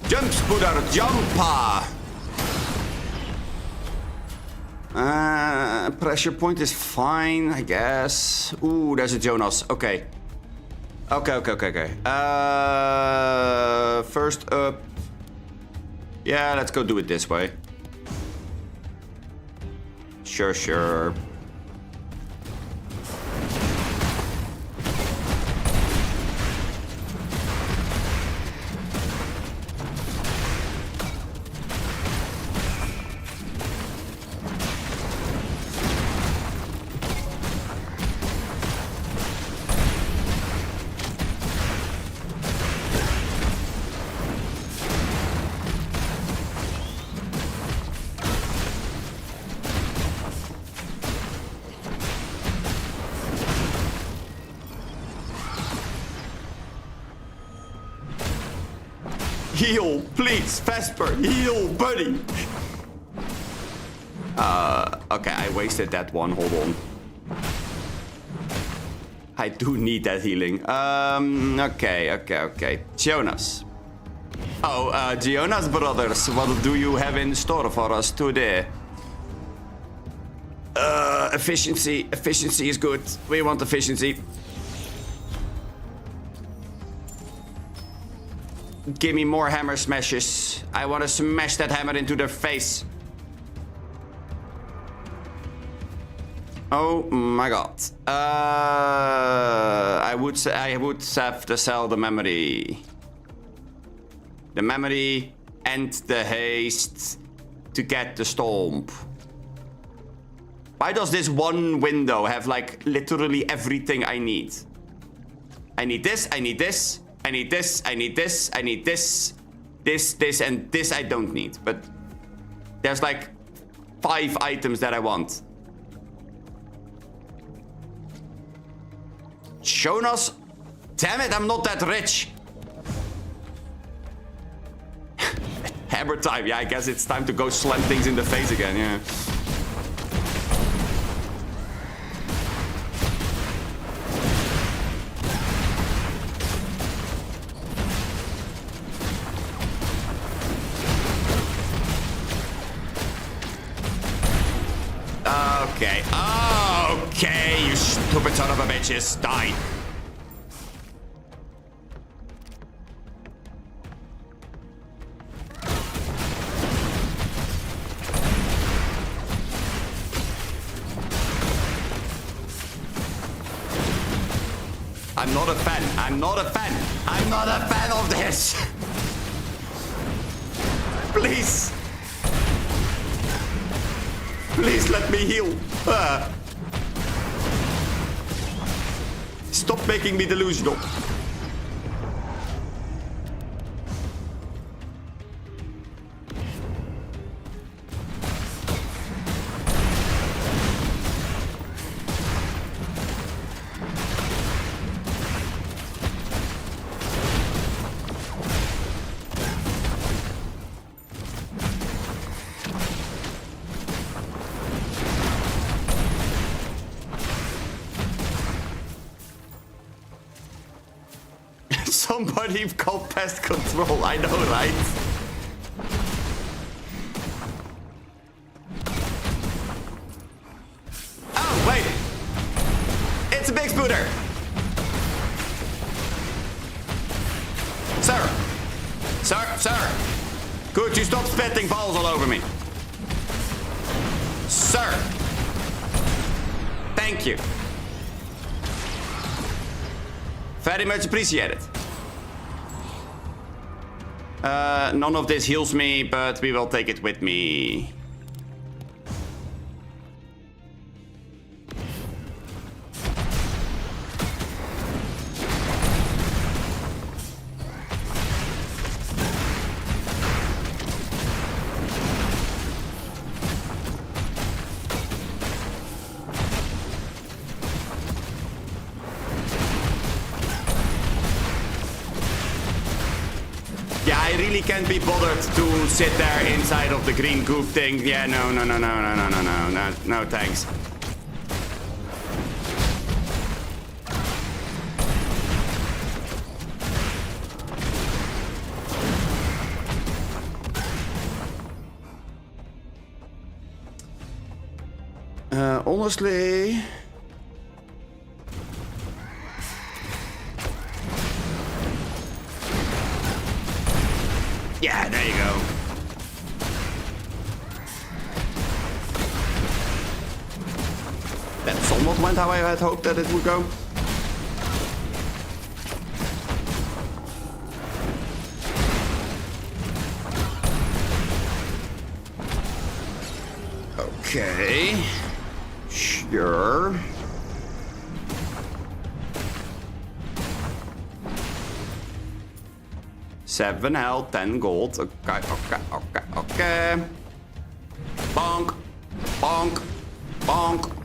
Jump, Spooder, jumpa! Pressure point is fine, I guess. Ooh, there's a Jonas. Okay. Okay. First up. Yeah, let's go do it this way. Sure. Heal, please, Vesper, heal, buddy. Okay, I wasted that one, hold on. I do need that healing. Okay. Jonas. Oh, Jonas brothers, what do you have in store for us today? Efficiency. Efficiency is good. We want efficiency. Give me more hammer smashes. I want to smash that hammer into their face. Oh my god. I would have to sell the memory. The memory and the haste to get the stomp. Why does this one window have like literally everything I need? I need this, I need this. I need this, I need this, I need this, this, and this I don't need. But there's like 5 items that I want. Jonas? Damn it, I'm not that rich. Hammer time. Yeah, I guess it's time to go slam things in the face again, yeah. Stupid son of a bitches. Die. I'm not a fan. I'm not a fan. I'm not a fan of this. Please. Please let me heal. Stop making me delusional. Somebody called pest control, I know, right? Oh, wait! It's a big spooter! Sir! Sir! Could you stop spitting balls all over me? Sir! Thank you. Very much appreciated. None of this heals me, but we will take it with me. Can't be bothered to sit there inside of the green goop thing. Yeah, no, thanks. Honestly... Yeah, there you go. That somewhat went how I had hoped that it would go. Okay. Sure. Seven health, 10 gold. Okay. Bonk. Bonk. Bonk.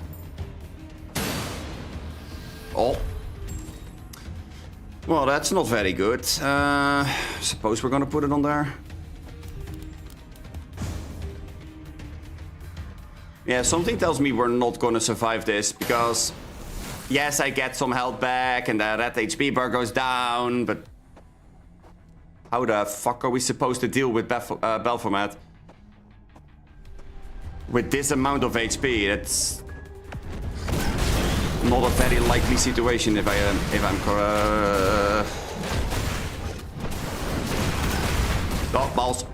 Oh. Well, that's not very good. Suppose we're gonna put it on there. Yeah, something tells me we're not gonna survive this because... Yes, I get some health back and the red HP bar goes down, but... How the fuck are we supposed to deal with Belformat? With this amount of HP, it's not a very likely situation if I'm correct. Oh, balls.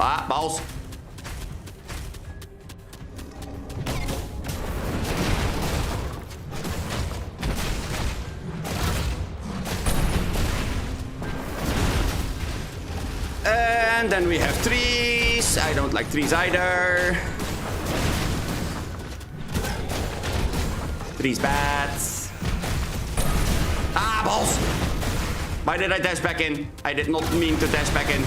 Ah, balls. And then we have trees. I don't like trees either. Trees bad. Ah, balls. Why did I dash back in? I did not mean to dash back in.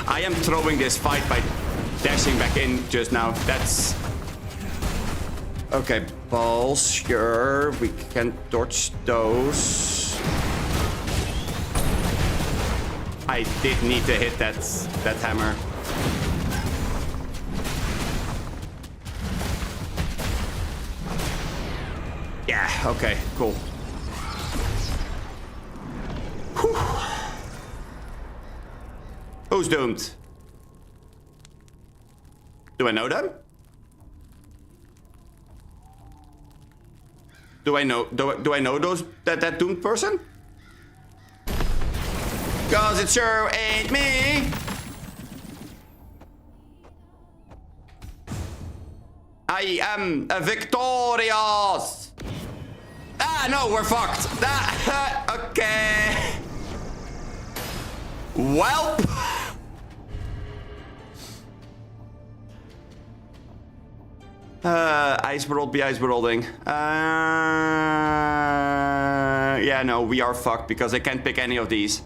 I am throwing this fight by dashing back in just now. That's... Okay, balls, sure. We can dodge those. I did need to hit that hammer. Yeah, okay, cool. Whew. Who's doomed? Do I know them? Do I know those that doomed person? 'Cause it sure ain't me. I am victorious. Ah, no, we're fucked. Okay. Welp. Ice world be ice worlding. Yeah, no, we are fucked because I can't pick any of these.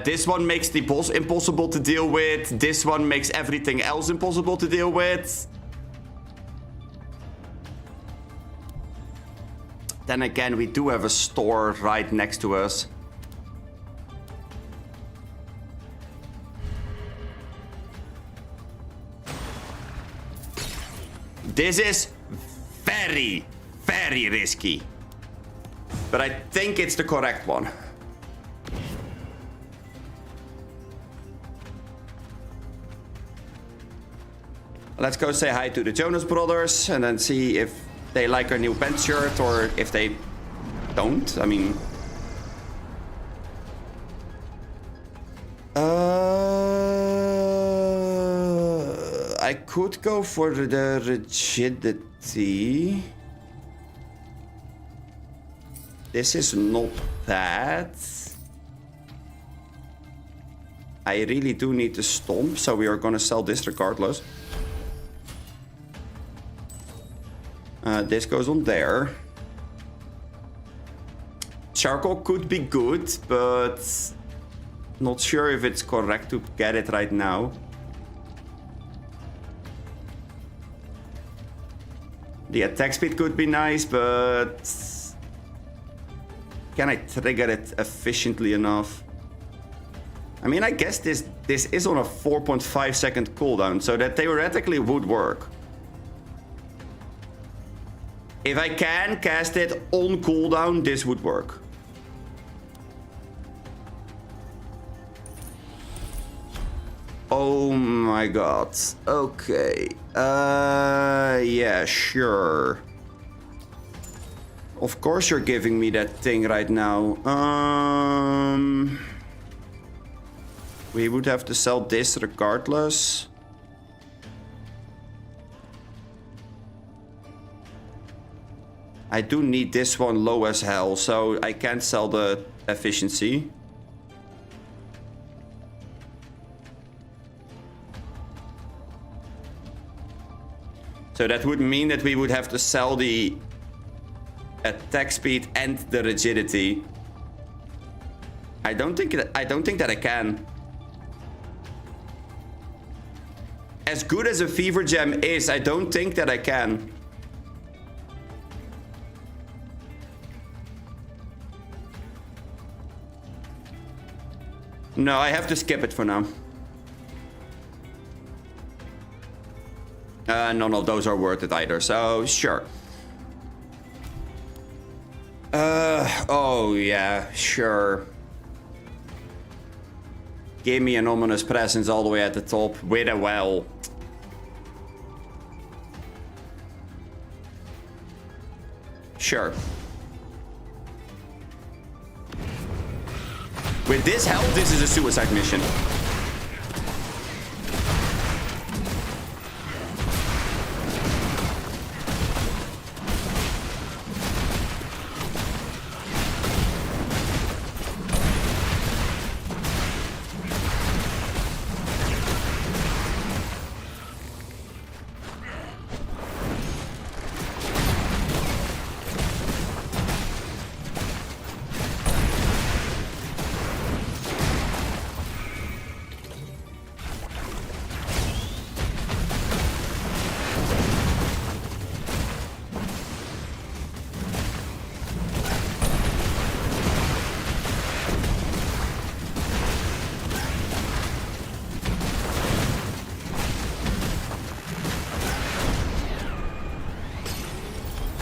This one makes the boss impossible to deal with. This one makes everything else impossible to deal with. Then again, we do have a store right next to us. This is very, very risky. But I think it's the correct one. Let's go say hi to the Jonas Brothers and then see if they like our new band shirt or if they don't. I mean... I could go for the rigidity. This is not bad. I really do need to stomp, so we are gonna sell this regardless. This goes on there. Charcoal could be good, but not sure if it's correct to get it right now. The attack speed could be nice, but can I trigger it efficiently enough? I mean, I guess this is on a 4.5 second cooldown, so that theoretically would work. If I can cast it on cooldown, this would work. Oh my god. Okay. Yeah, sure. Of course you're giving me that thing right now. We would have to sell this regardless. I do need this one low as hell, so I can't sell the efficiency. So that would mean that we would have to sell the attack speed and the rigidity. I don't think that I can. As good as a fever gem is, I don't think that I can. No, I have to skip it for now. None of those are worth it either, so sure. Oh yeah, sure. Give me an ominous presence all the way at the top with a well. Sure. With this help, this is a suicide mission.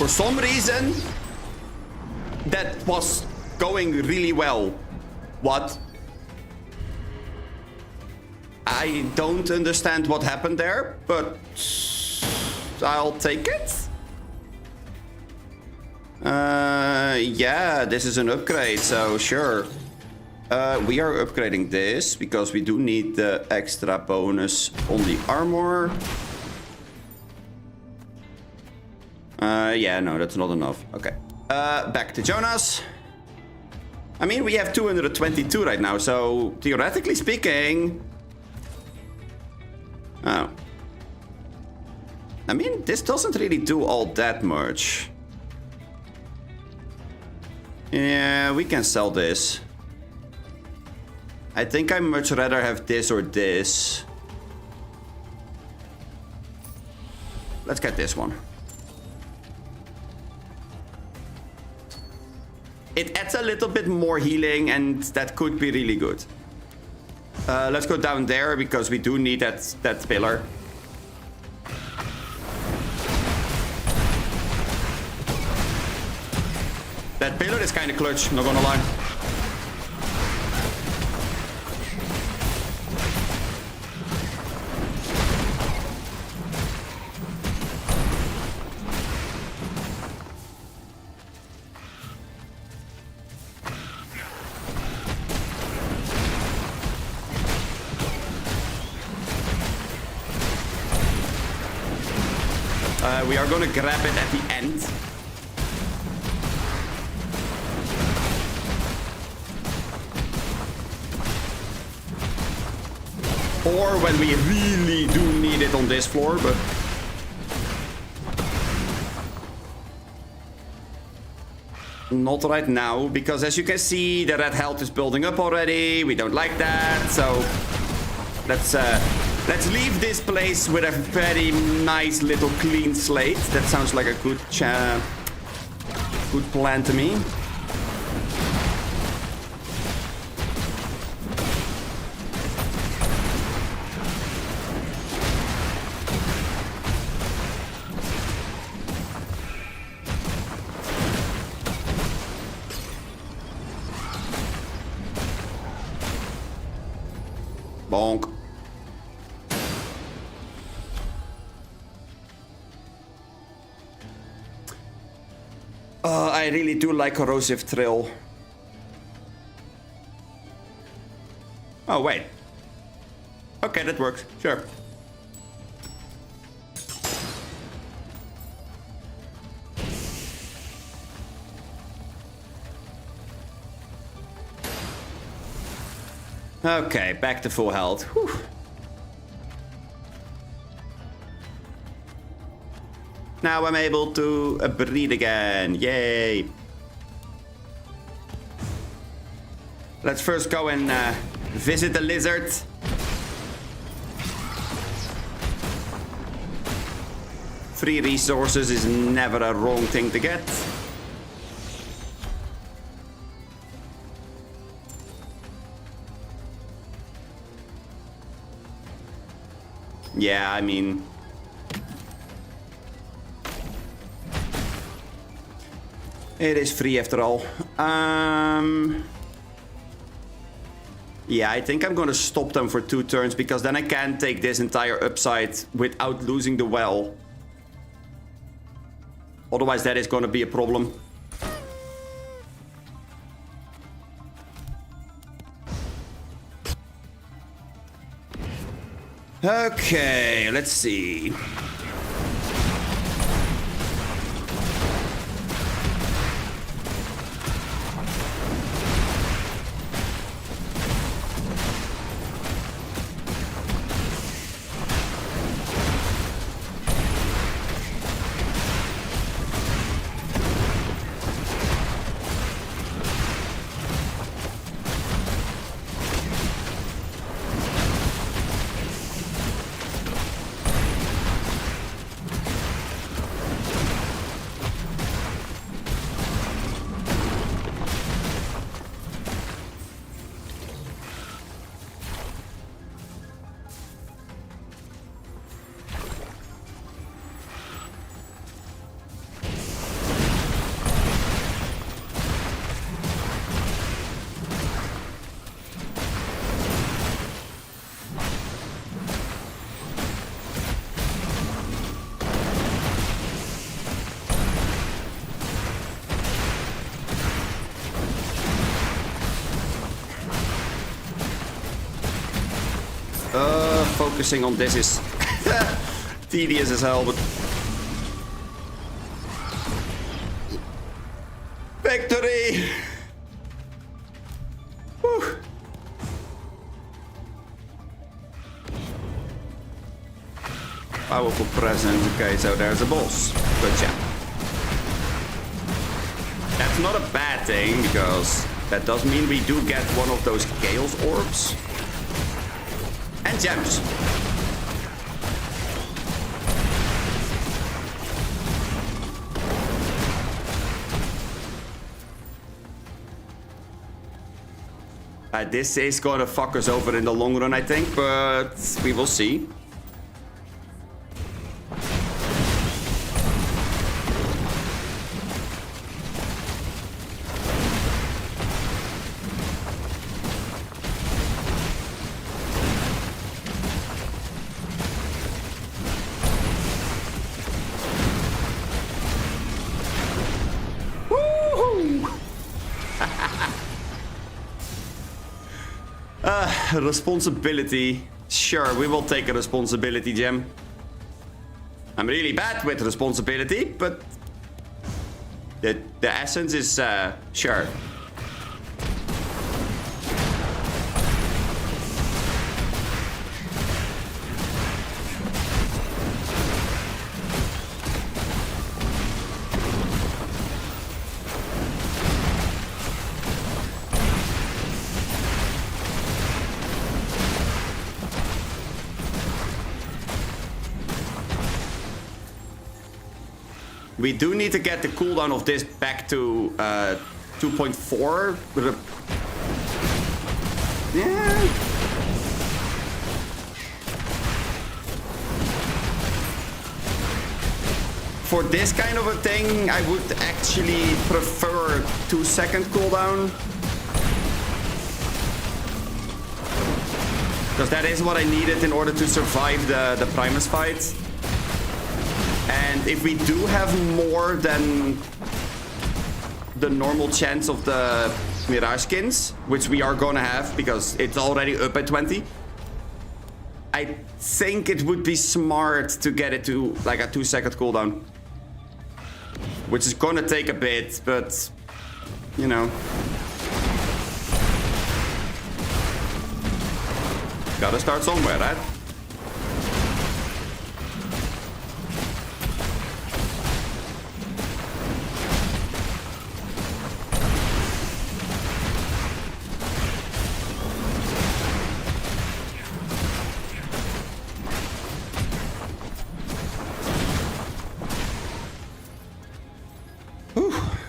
For some reason, that was going really well. What? I don't understand what happened there, but I'll take it. Yeah, this is an upgrade, so sure. We are upgrading this because we do need the extra bonus on the armor. Yeah, no, that's not enough. Okay. Back to Jonas. I mean, we have 222 right now, so theoretically speaking... Oh. I mean, this doesn't really do all that much. Yeah, we can sell this. I think I'd much rather have this or this. Let's get this one. It adds a little bit more healing, and that could be really good. Let's go down there because we do need that pillar. That pillar is kind of clutch, not gonna lie. We are gonna grab it at the end. Or when we really do need it on this floor, but... Not right now, because as you can see, the red health is building up already. We don't like that, so... Let's leave this place with a very nice little clean slate. That sounds like a good plan to me. Bonk. I really do like corrosive trill. Oh, wait. Okay, that works. Sure. Okay, back to full health. Whew. Now I'm able to breathe again. Yay. Let's first go and visit the lizard. Free resources is never a wrong thing to get. Yeah, I mean... It is free after all. Yeah, I think I'm gonna stop them for 2 turns because then I can take this entire upside without losing the well. Otherwise that is gonna be a problem. Okay, let's see. focusing on this is tedious as hell, but... Victory! Whew. Powerful presence. Okay, so there's a boss. Good job. That's not a bad thing, because that does mean we do get one of those Chaos Orbs. And gems. This is gonna fuck us over in the long run, I think, but we will see. Responsibility. Sure, we will take a responsibility gem. I'm really bad with responsibility, but the essence is sure. We do need to get the cooldown of this back to 2.4. Yeah. For this kind of a thing, I would actually prefer 2-second cooldown. Because that is what I needed in order to survive the Primus fight. And if we do have more than the normal chance of the Mirage skins, which we are gonna have because it's already up at 20, I think it would be smart to get it to like a 2-second cooldown. Which is gonna take a bit, but you know. Gotta start somewhere, right?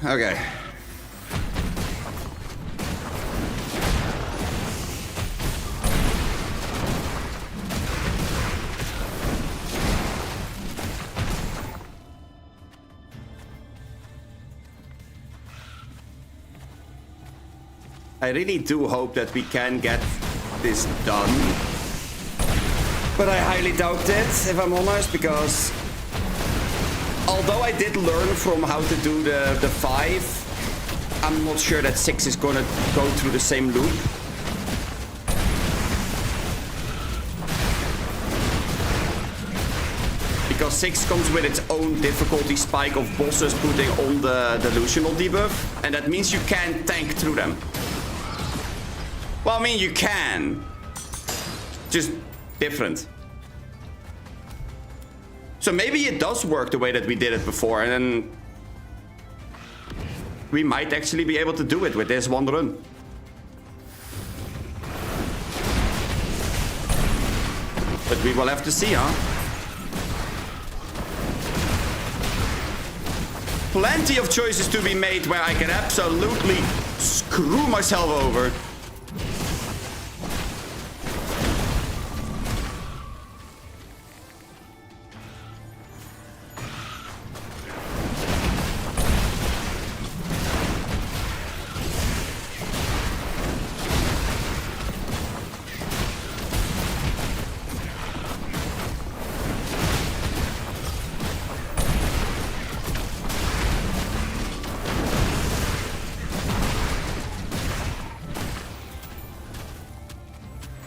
Okay. I really do hope that we can get this done. But I highly doubt it, if I'm honest, because although I did learn from how to do the 5, I'm not sure that 6 is gonna go through the same loop. Because 6 comes with its own difficulty spike of bosses putting on the delusional debuff, and that means you can't tank through them. Well, I mean, you can. Just different. So maybe it does work the way that we did it before, and then we might actually be able to do it with this one run. But we will have to see, huh? Plenty of choices to be made where I can absolutely screw myself over.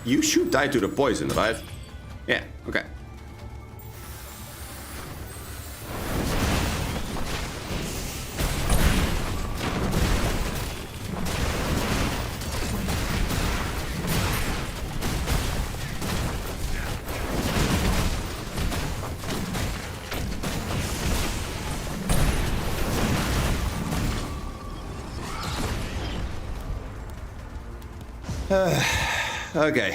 You should die to the poison, right? Yeah, Okay.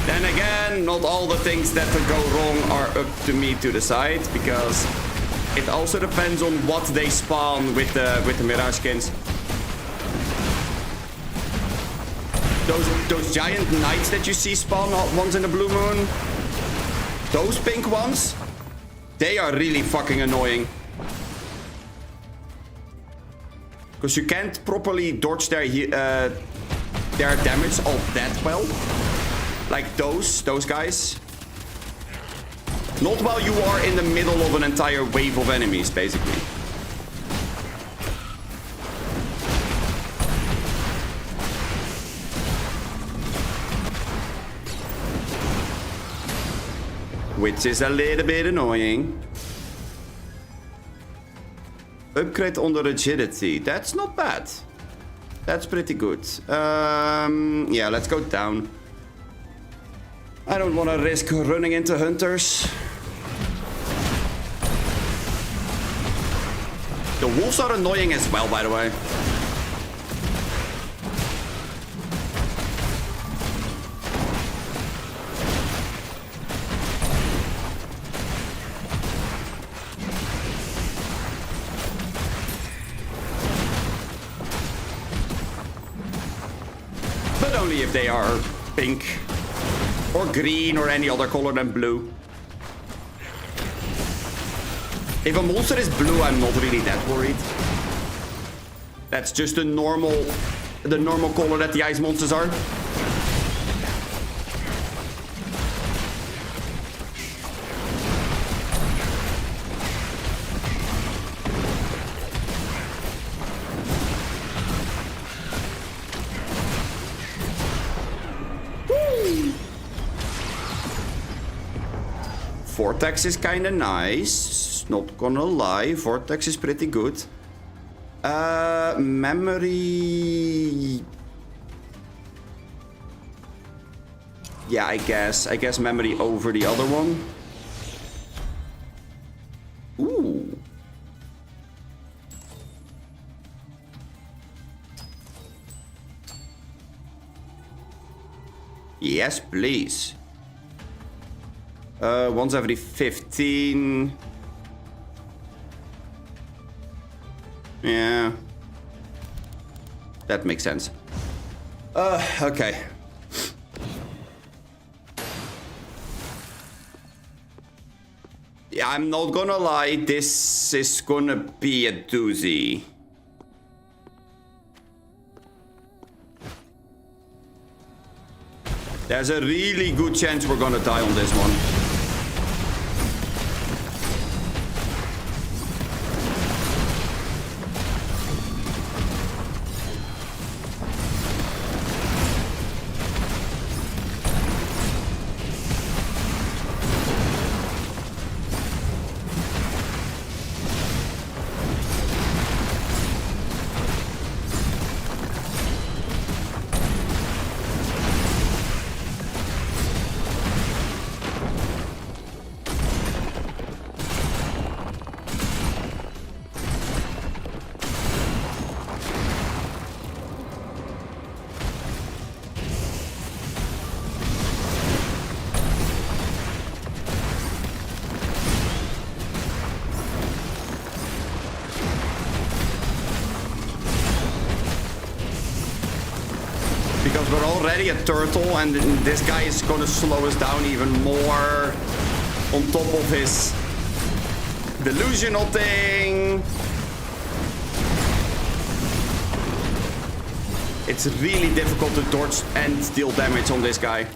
Then again, not all the things that go wrong are up to me to decide, because it also depends on what they spawn with the Mirage skins. Those giant knights that you see spawn once in the blue moon, those pink ones, they are really fucking annoying. Because you can't properly dodge their damage all that well. Like those guys. Not while you are in the middle of an entire wave of enemies, basically. Which is a little bit annoying. Upgrade on the rigidity. That's not bad. That's pretty good. Yeah, let's go down. I don't want to risk running into hunters. The wolves are annoying as well, by the way. But only if they are pink. Or green or any other color than blue. If a monster is blue, I'm not really that worried. That's just the normal color that the ice monsters are. Vortex is kinda nice. Not gonna lie, Vortex is pretty good. Memory... Yeah, I guess memory over the other one. Ooh. Yes, please. Once every 15. Yeah. That makes sense. Okay. Yeah, I'm not gonna lie, this is gonna be a doozy. There's a really good chance we're gonna die on this one. Because we're already a turtle and this guy is gonna slow us down even more on top of his delusional thing. It's really difficult to dodge and deal damage on this guy.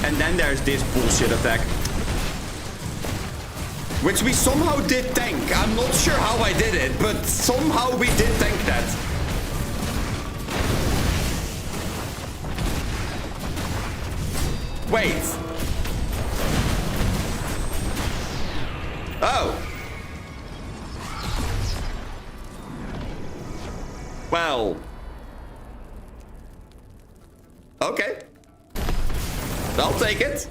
And then there's this bullshit attack. Which we somehow did tank. I'm not sure how I did it, but somehow we did tank that. Wait. Oh. Well. Okay. I'll take it.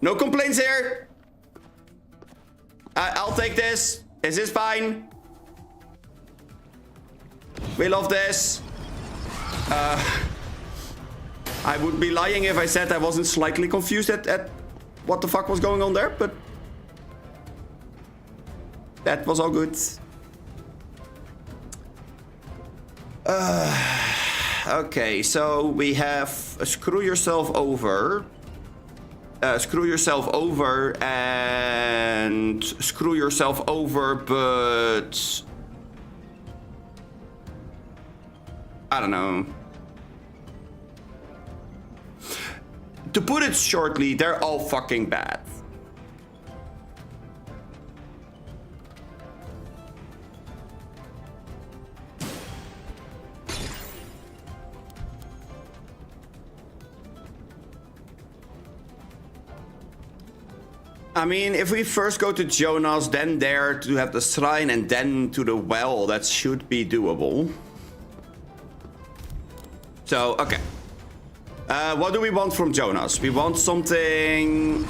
No complaints here. I'll take this. Is this fine? We love this. I would be lying if I said I wasn't slightly confused at what the fuck was going on there, but that was all good. Okay, so we have screw yourself over. Screw yourself over and screw yourself over, but I don't know. To put it shortly, they're all fucking bad. I mean, if we first go to Jonas, then there to have the shrine, and then to the well, that should be doable. So, okay. What do we want from Jonas? We want something...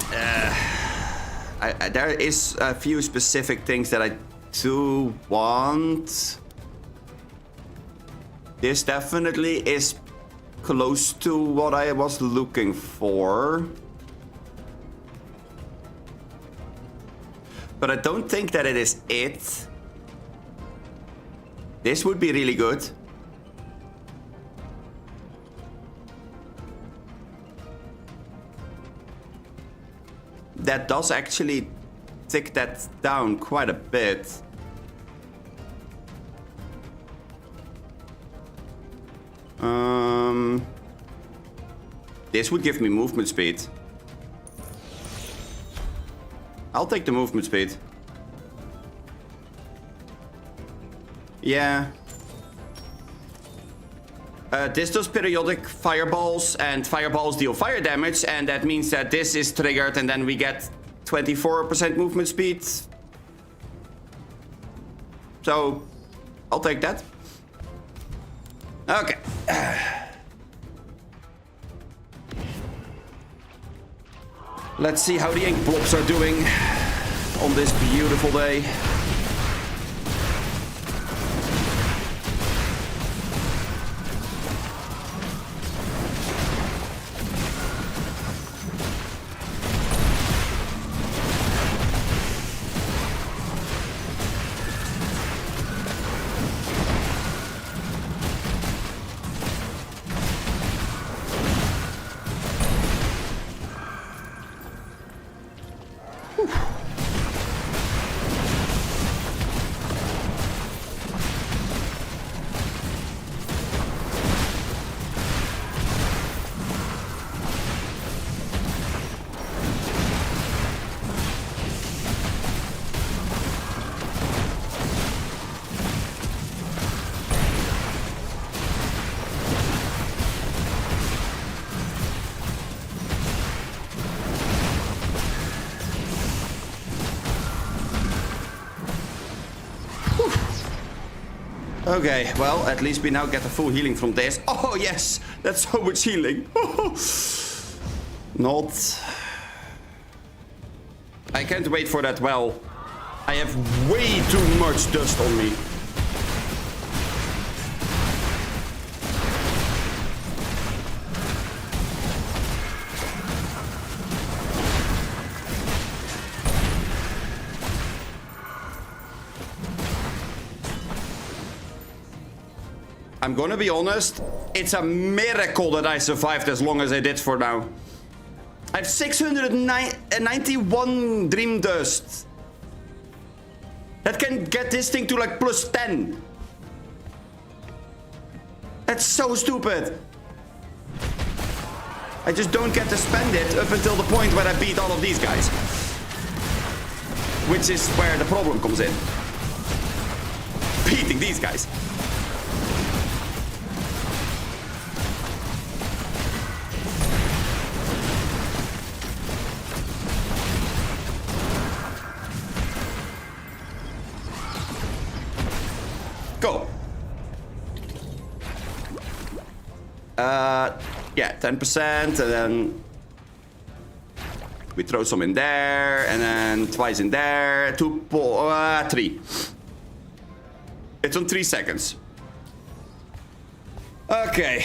there is a few specific things that I do want. This definitely is close to what I was looking for. But I don't think that it is it. This would be really good. That does actually tick that down quite a bit. This would give me movement speed. I'll take the movement speed. Yeah. This does periodic fireballs, and fireballs deal fire damage, and that means that this is triggered, and then we get 24% movement speed. So, I'll take that. Okay. Let's see how the ink blobs are doing on this beautiful day. Okay, well, at least we now get a full healing from this. Oh, yes! That's so much healing. Not... I can't wait for that well. I have way too much dust on me. I'm gonna be honest, it's a miracle that I survived as long as I did for now. I have 691 dream dust. That can get this thing to like plus 10. That's so stupid. I just don't get to spend it up until the point where I beat all of these guys. which is where the problem comes in. Beating these guys. Go. Yeah, 10%, and then we throw some in there, and then twice in there. 3. It's on 3 seconds. Okay.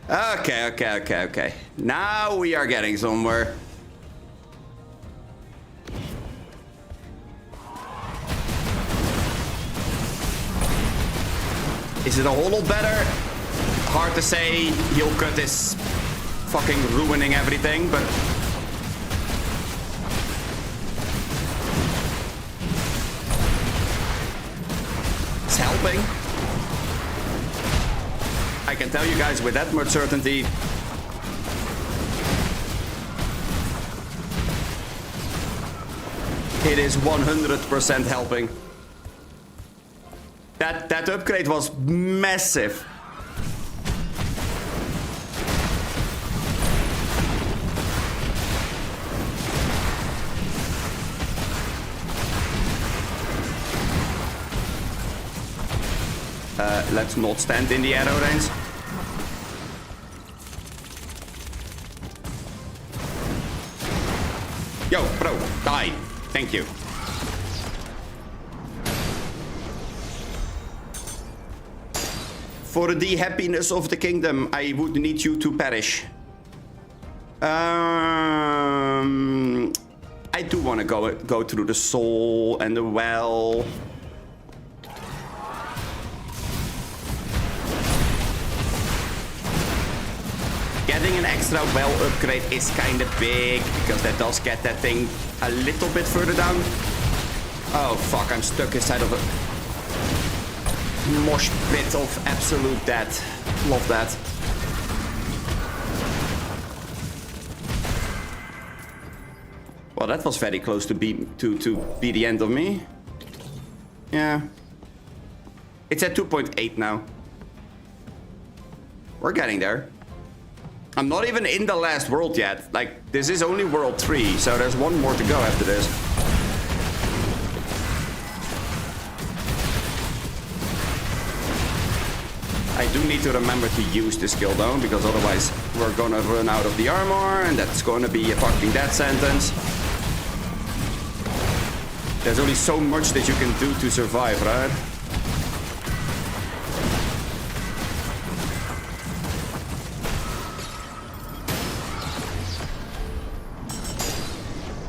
Okay. Now we are getting somewhere. Is it a whole lot better? Hard to say. Heel cut is fucking ruining everything, but it's helping. I can tell you guys with that much certainty. It is 100% helping. That upgrade was massive. Let's not stand in the arrow range. Yo, bro, die. Thank you. For the happiness of the kingdom, I would need you to perish. I do want to go through the soul and the well. Getting an extra well upgrade is kind of big, because that does get that thing a little bit further down. Oh fuck, I'm stuck inside of a mosh pit of absolute death. Love that. Well, that was very close to be the end of me. Yeah. It's at 2.8 now. We're getting there. I'm not even in the last world yet. Like, this is only world 3, so there's one more to go after this. I do need to remember to use this skill though, because otherwise we're gonna run out of the armor, and that's gonna be a fucking death sentence. There's only so much that you can do to survive, right?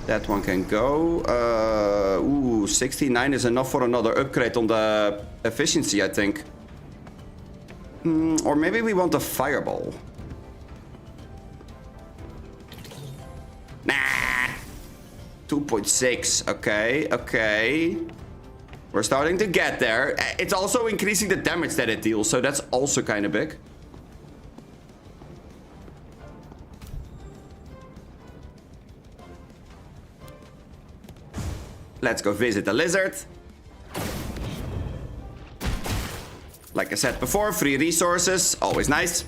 That one can go. Ooh, 69 is enough for another upgrade on the efficiency, I think. Or maybe we want a fireball. Nah. 2.6. Okay. We're starting to get there. It's also increasing the damage that it deals, so that's also kind of big. Let's go visit the lizard. Like I said before, free resources, always nice.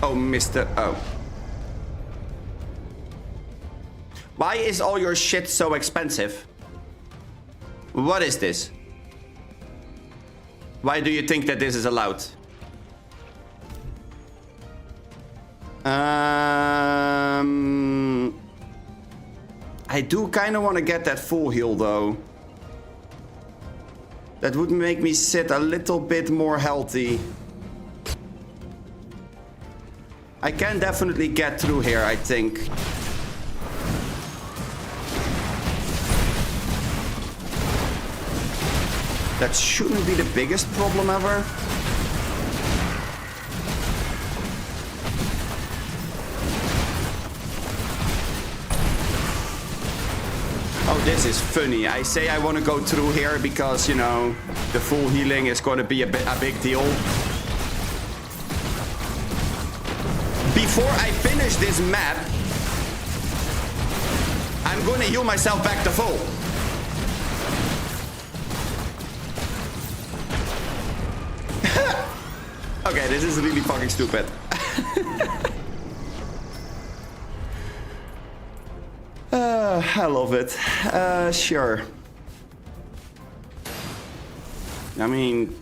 Oh, Mr. Oh. Why is all your shit so expensive? What is this? Why do you think that this is allowed? I do kind of want to get that full heal though. That would make me sit a little bit more healthy. I can definitely get through here, I think. That shouldn't be the biggest problem ever. Oh, this is funny. I say I want to go through here because, you know, the full healing is going to be a big deal. before I finish this map, I'm gonna heal myself back to full. Okay, this is really fucking stupid. I love it. Sure. I mean,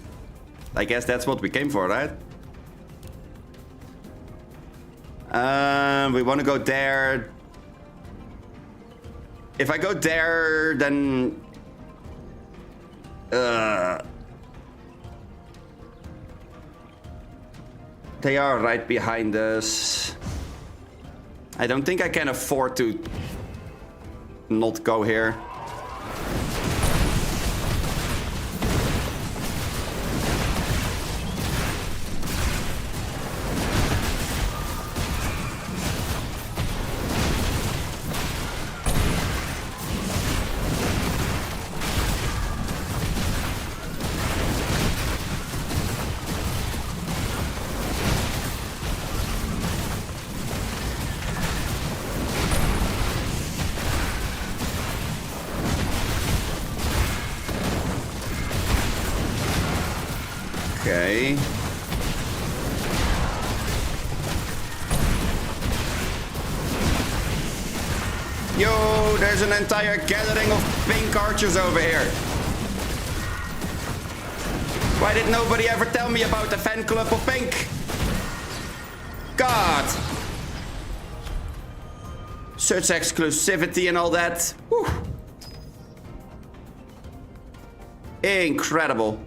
I guess that's what we came for, right? We want to go there. If I go there, then... They are right behind us. I don't think I can afford to not go here. Okay. Yo, there's an entire gathering of pink archers over here. Why did nobody ever tell me about the fan club of pink? God. Such exclusivity and all that. Whew. Incredible.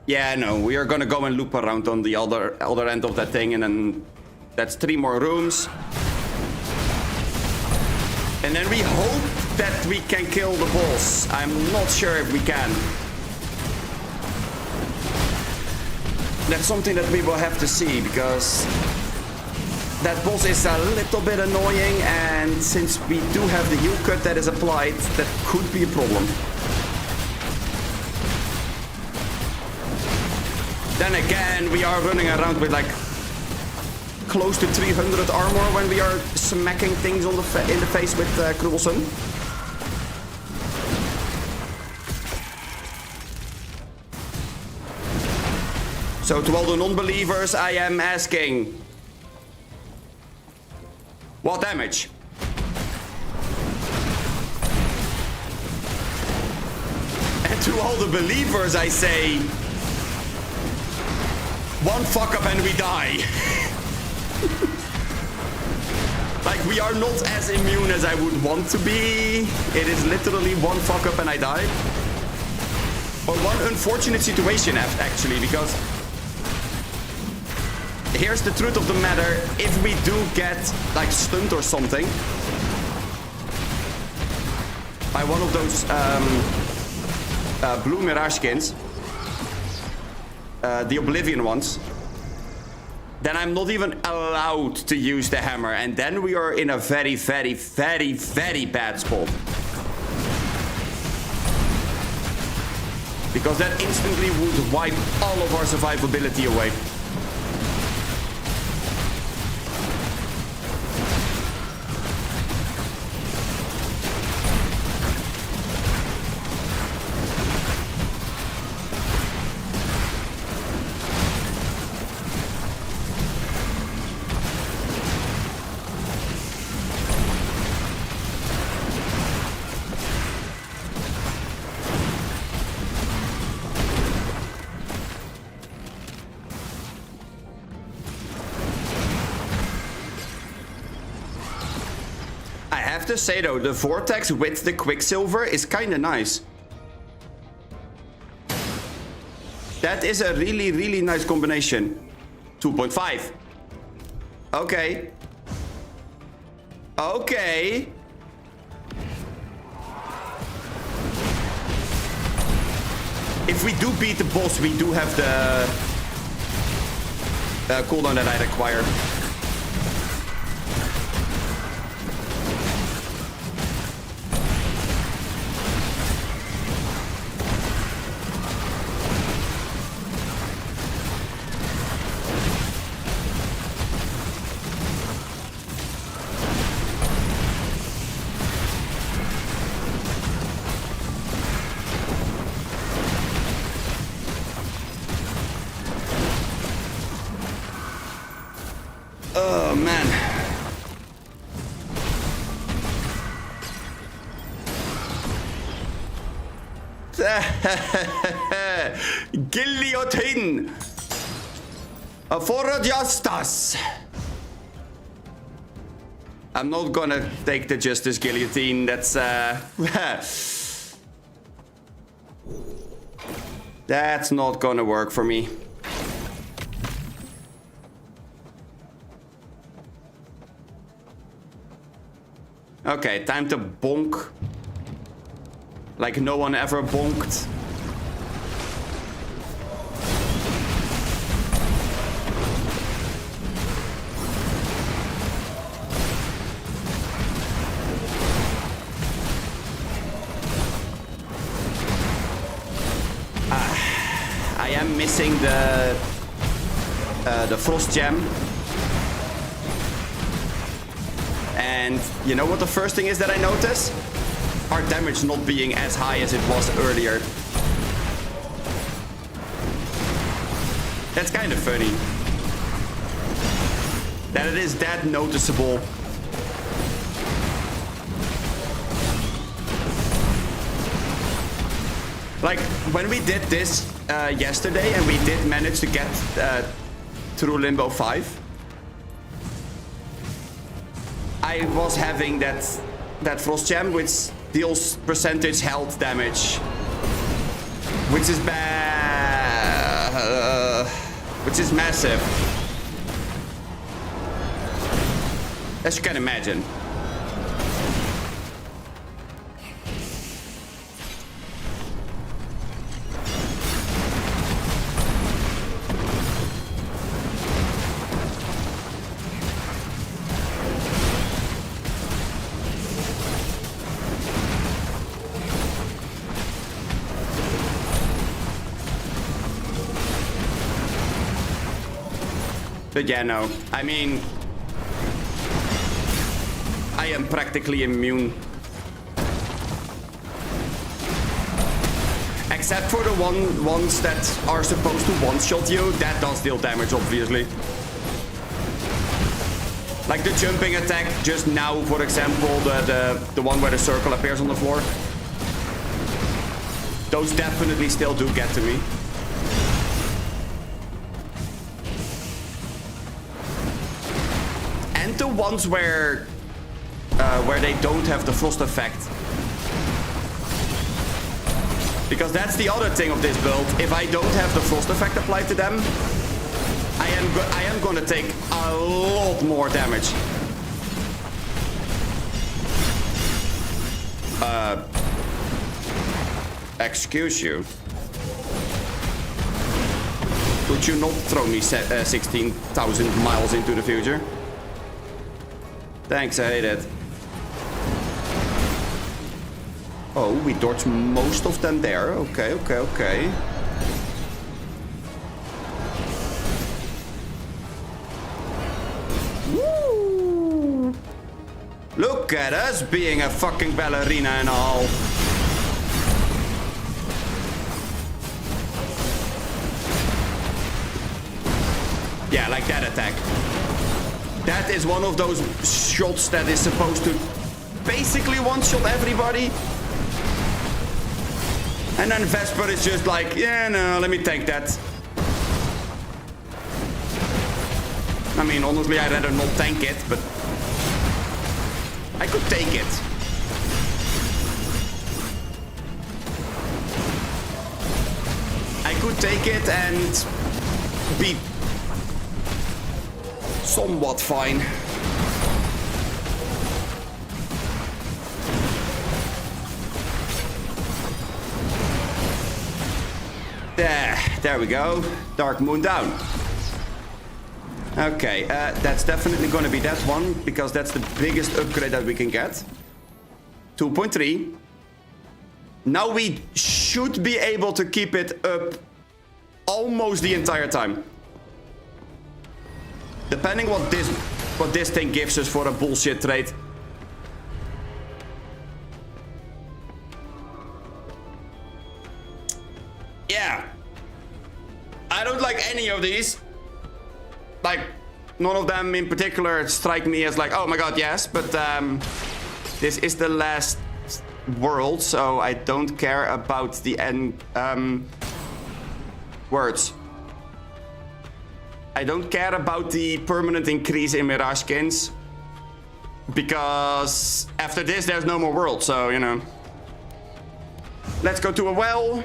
Yeah, no, we are gonna go and loop around on the other end of that thing, and then that's 3 more rooms. And then we hope that we can kill the boss. I'm not sure if we can. That's something that we will have to see, because that boss is a little bit annoying, and since we do have the heal cut that is applied, that could be a problem. Then again, we are running around with like close to 300 armor when we are smacking things on in the face with Krulson. So to all the non-believers, I am asking, what damage? And to all the believers, I say, one fuck up and we die. Like, we are not as immune as I would want to be. It is literally one fuck up and I die. Or one unfortunate situation, actually, because here's the truth of the matter. If we do get, like, stunned or something by one of those blue Mirage skins, the Oblivion ones, then I'm not even allowed to use the hammer, and then we are in a very, very, very, very bad spot. Because that instantly would wipe all of our survivability away. To say though, the vortex with the quicksilver is kind of nice. That is a really, really nice combination. 2.5. Okay. Okay. If we do beat the boss, we do have the cooldown that I require. Guillotine. For justice. I'm not gonna take the justice guillotine. That's that's not gonna work for me. Okay, time to bonk. Like no one ever bonked. I am missing the frost gem. And you know what the first thing is that I notice? Our damage not being as high as it was earlier. That's kind of funny. That it is that noticeable. Like, when we did this yesterday and we did manage to get through Limbo 5, I was having that frost gem which deals percentage health damage, which is bad, which is massive, as you can imagine. But yeah, no. I mean, I am practically immune. Except for the ones that are supposed to one-shot you. That does deal damage, obviously. Like the jumping attack just now, for example, the one where the circle appears on the floor. Those definitely still do get to me. The ones where they don't have the frost effect, because that's the other thing of this build. If I don't have the frost effect applied to them, I am gonna take a lot more damage. Excuse you. Could you not throw me 16,000 miles into the future? Thanks, I hate it. Oh, we dodged most of them there. Okay, okay, okay. Woo! Look at us being a fucking ballerina and all. Yeah, like that attack. That is one of those shots that is supposed to basically one-shot everybody. And then Vesper is just like, yeah, no, let me tank that. I mean, honestly, I'd rather not tank it, but I could take it. I could take it and be somewhat fine. There we go. Dark Moon down. Okay, that's definitely going to be that one, because that's the biggest upgrade that we can get. 2.3. Now we should be able to keep it up almost the entire time. Depending what this thing gives us for a bullshit trade. Yeah. I don't like any of these. Like, none of them in particular strike me as like, oh my god, yes. But this is the last world, so I don't care about the end words. I don't care about the permanent increase in Mirage skins, because after this there's no more world, so you know. Let's go to a well.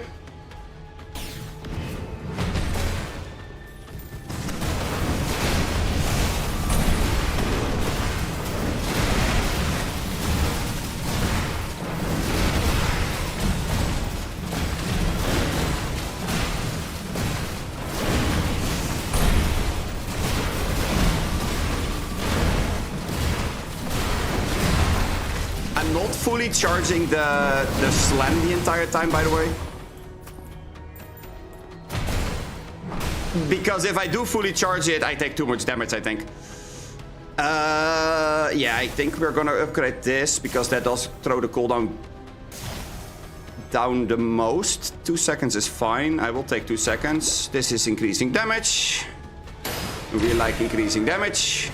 I'm not fully charging the slam the entire time, by the way. Because if I do fully charge it, I take too much damage, I think. Yeah, I think we're gonna upgrade this because that does throw the cooldown down the most. 2 seconds is fine. I will take 2 seconds. This is increasing damage. We like increasing damage.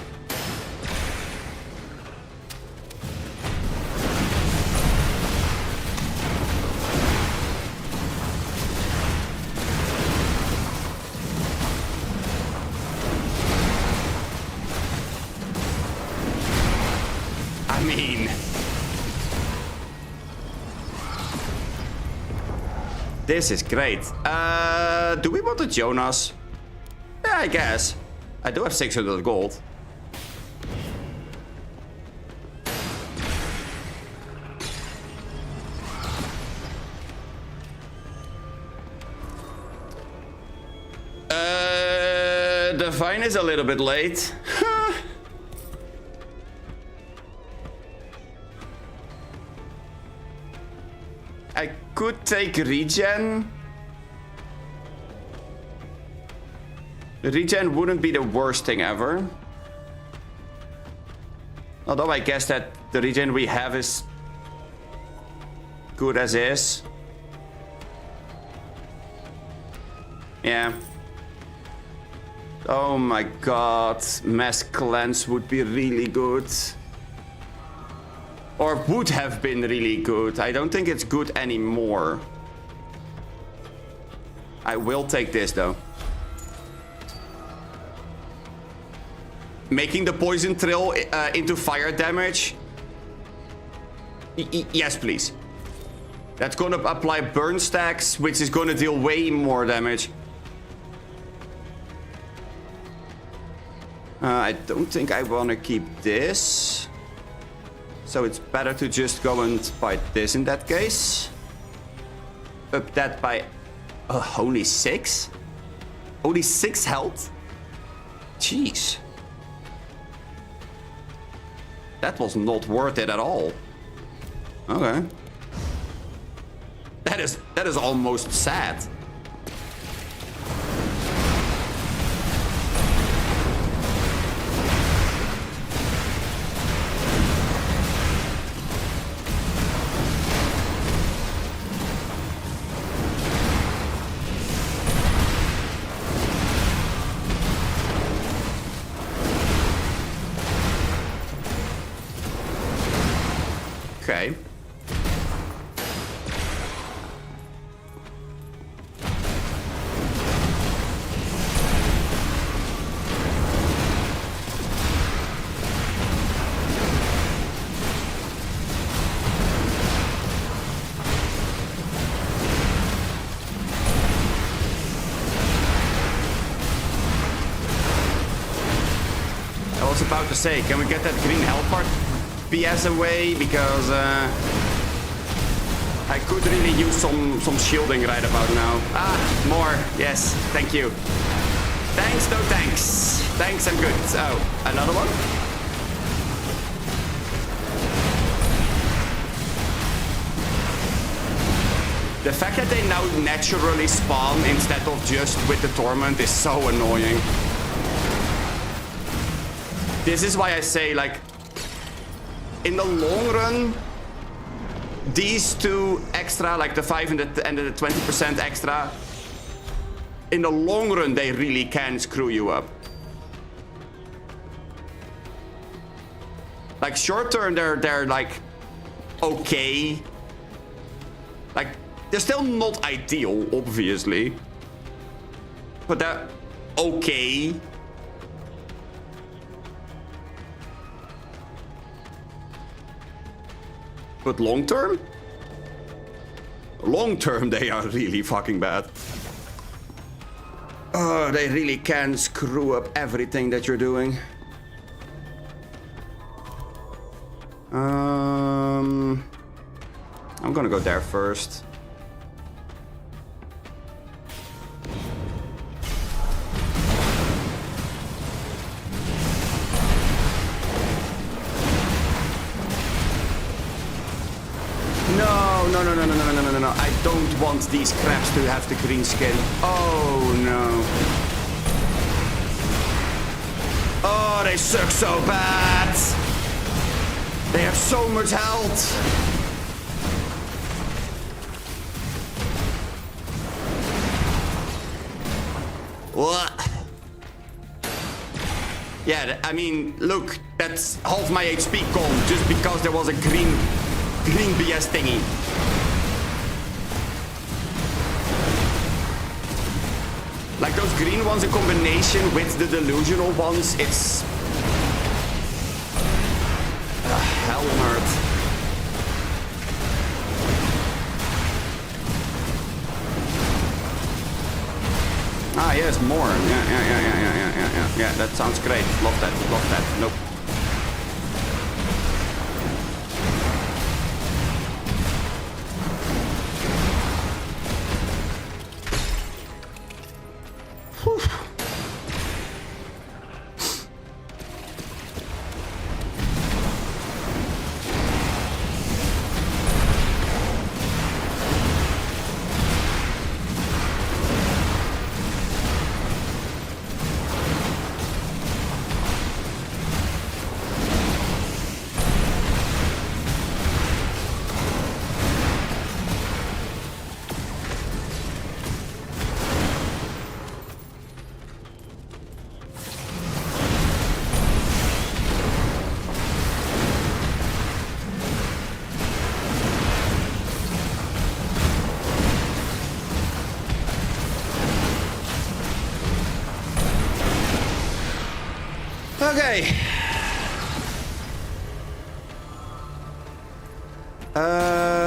I mean, this is great. Do we want a Jonas? Yeah, I guess. I do have 600 gold. The vine is a little bit late. I could take regen. Regen wouldn't be the worst thing ever. Although I guess that the regen we have is good as is. Yeah. Oh my god. Mass cleanse would be really good. Or would have been really good. I don't think it's good anymore. I will take this though. Making the poison trail into fire damage. Yes, please. That's gonna apply burn stacks, which is gonna deal way more damage. I don't think I wanna keep this. So it's better to just go and fight this in that case. Up that by only 6? Only 6 health? Jeez. That was not worth it at all. Okay. That is almost sad. Okay. I was about to say, can we get that green health part BS away, because I could really use some shielding right about now. Ah, more. Yes, thank you. Thanks, no thanks. Thanks, I'm good. Oh, another one? The fact that they now naturally spawn instead of just with the torment is so annoying. This is why I say, like, in the long run, these two extra, like the 5 and the 20% extra, in the long run, they really can screw you up. Like, short term, they're like, okay. Like, they're still not ideal, obviously. But they're okay. But long term? Long term, they are really fucking bad. Oh, they really can screw up everything that you're doing. I'm gonna go there first. No. I don't want these crabs to have the green skin. Oh, no. Oh, they suck so bad. They have so much health. What? Yeah, I mean, look, that's half my HP gone just because there was a green BS thingy. Like those green ones in combination with the delusional ones, it's hell on earth. Ah, yes, more. Yeah, that sounds great. Love that. Nope. Okay.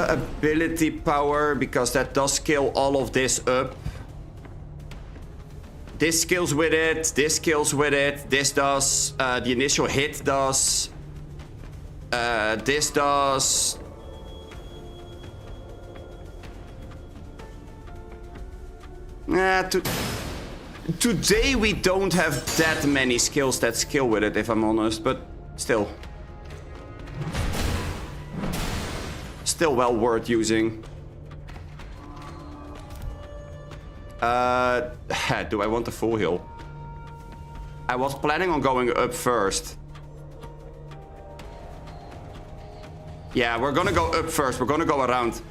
Ability power, because that does scale all of this up. This scales with it, this scales with it, this does, the initial hit does, this does. Today we don't have that many skills that scale with it, if I'm honest, but still. Still well worth using. Do I want the full heal? I was planning on going up first. Yeah, we're gonna go up first. We're gonna go around.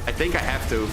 I think I have to.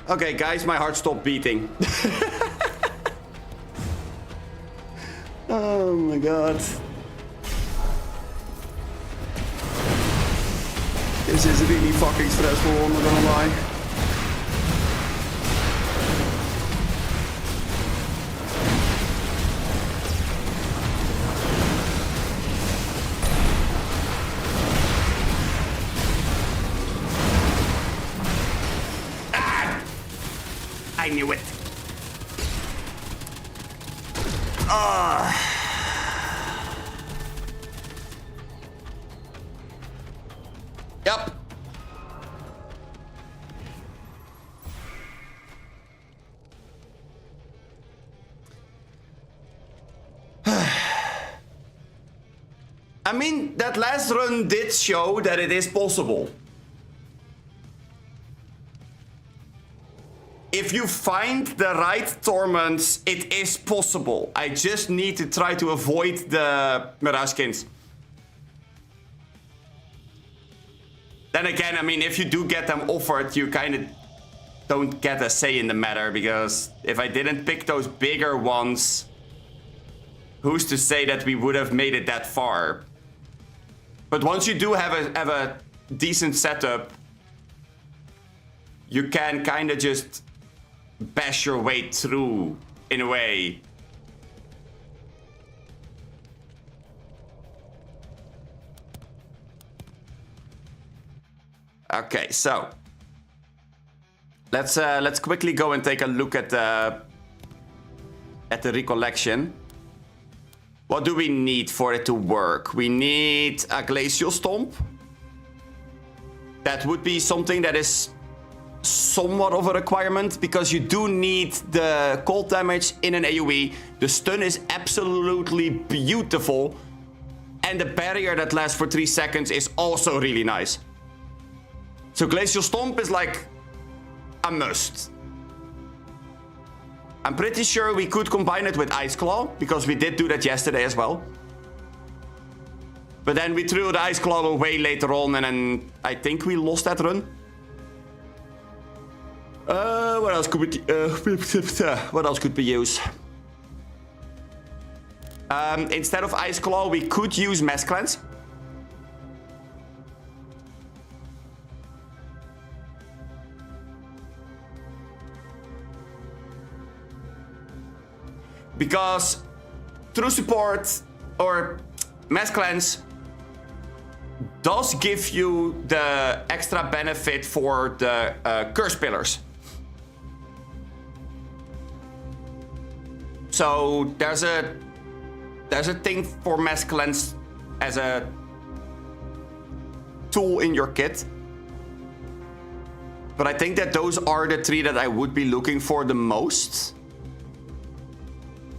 Okay, guys, my heart stopped beating. Oh my god. This is really fucking stressful, I'm not gonna lie. Ah! I knew it. Yep. I mean, that last run did show that it is possible. If you find the right torments, it is possible. I just need to try to avoid the Mirage skins. Then again, I mean, if you do get them offered, you kind of don't get a say in the matter, because if I didn't pick those bigger ones, who's to say that we would have made it that far? But once you do have a decent setup, you can kind of just bash your way through in a way. Okay, so let's quickly go and take a look at the recollection. What do we need for it to work? We need a Glacial Stomp. That would be something that is somewhat of a requirement, because you do need the cold damage in an AoE. The stun is absolutely beautiful. And the barrier that lasts for 3 seconds is also really nice. So Glacial Stomp is like a must. I'm pretty sure we could combine it with Ice Claw, because we did do that yesterday as well. But then we threw the Ice Claw away later on, and then I think we lost that run. What else could we use? Instead of Ice Claw, we could use Mass Cleanse. Because True Support or Mass Cleanse does give you the extra benefit for the Curse Pillars. So there's a thing for Mass Cleanse as a tool in your kit. But I think that those are the 3 that I would be looking for the most.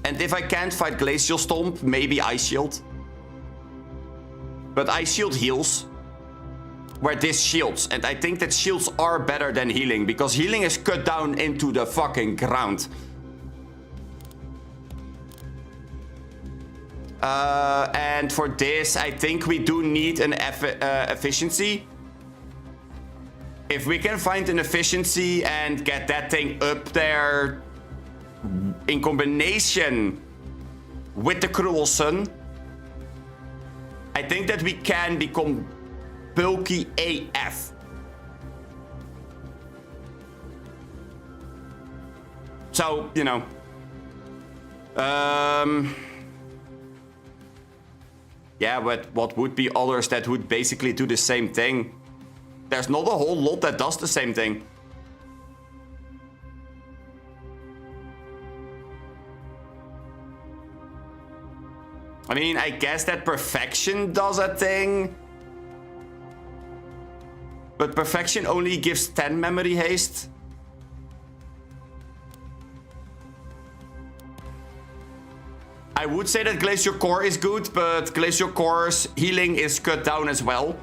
And if I can't fight Glacial Stomp, maybe Ice Shield. But Ice Shield heals, where this shields. And I think that shields are better than healing, because healing is cut down into the fucking ground. And for this, I think we do need an efficiency. If we can find an efficiency and get that thing up there in combination with the Cruel Sun, I think that we can become bulky AF. So, you know. Yeah, but what would be others that would basically do the same thing? There's not a whole lot that does the same thing. I mean, I guess that Perfection does a thing. But Perfection only gives 10 memory haste. I would say that Glacial Core is good, but Glacial Core's healing is cut down as well.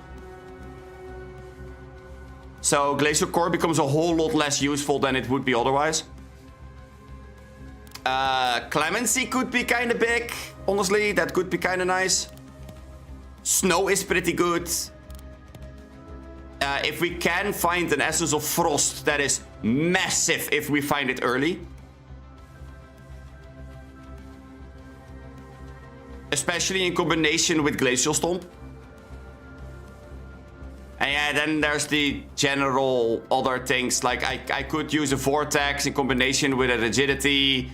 So Glacial Core becomes a whole lot less useful than it would be otherwise. Clemency could be kind of big. Honestly, that could be kind of nice. Snow is pretty good. If we can find an Essence of Frost, that is massive if we find it early. Especially in combination with Glacial Stomp. And yeah, then there's the general other things. Like I could use a Vortex in combination with a Rigidity.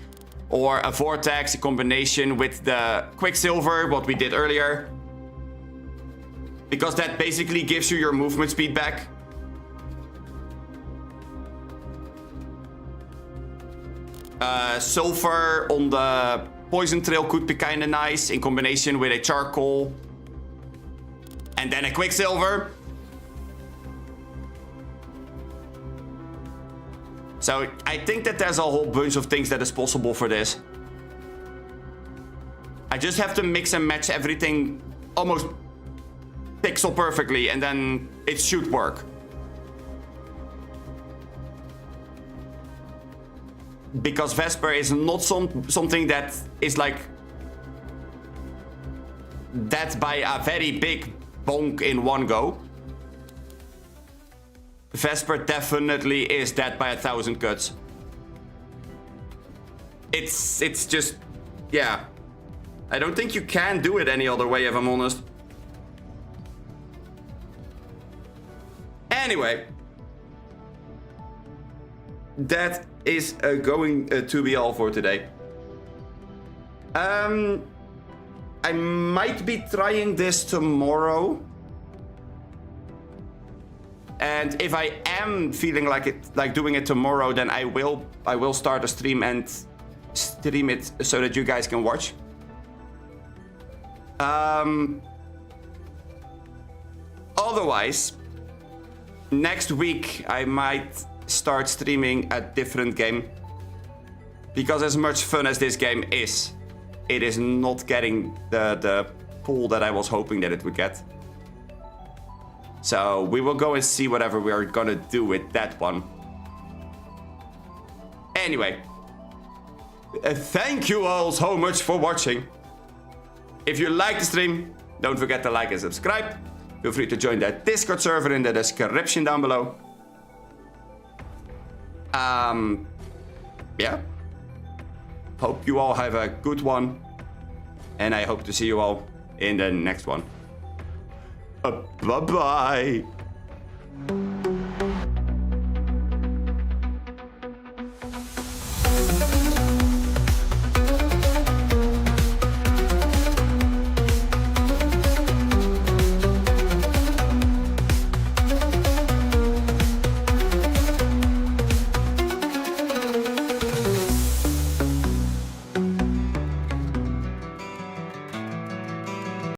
Or a Vortex in combination with the Quicksilver, what we did earlier. Because that basically gives you your movement speed back. Sulfur on the Poison Trail could be kind of nice in combination with a Charcoal. And then a Quicksilver. So I think that there's a whole bunch of things that is possible for this. I just have to mix and match everything almost pixel perfectly, and then it should work. Because Vesper is not something that is like that by a very big bonk in one go. Vesper definitely is that by 1,000 cuts. It's just, yeah. I don't think you can do it any other way, if I'm honest. Anyway. That is going to be all for today. I might be trying this tomorrow. And if I am feeling like doing it tomorrow, then I will start a stream and stream it so that you guys can watch. Otherwise, next week I might start streaming a different game. Because as much fun as this game is, it is not getting the pull that I was hoping that it would get. So we will go and see whatever we are gonna do with that one. Anyway, thank you all so much for watching. If you like the stream, don't forget to like and subscribe. Feel free to join that Discord server in the description down below. Yeah. Hope you all have a good one. And I hope to see you all in the next one. Bye-bye.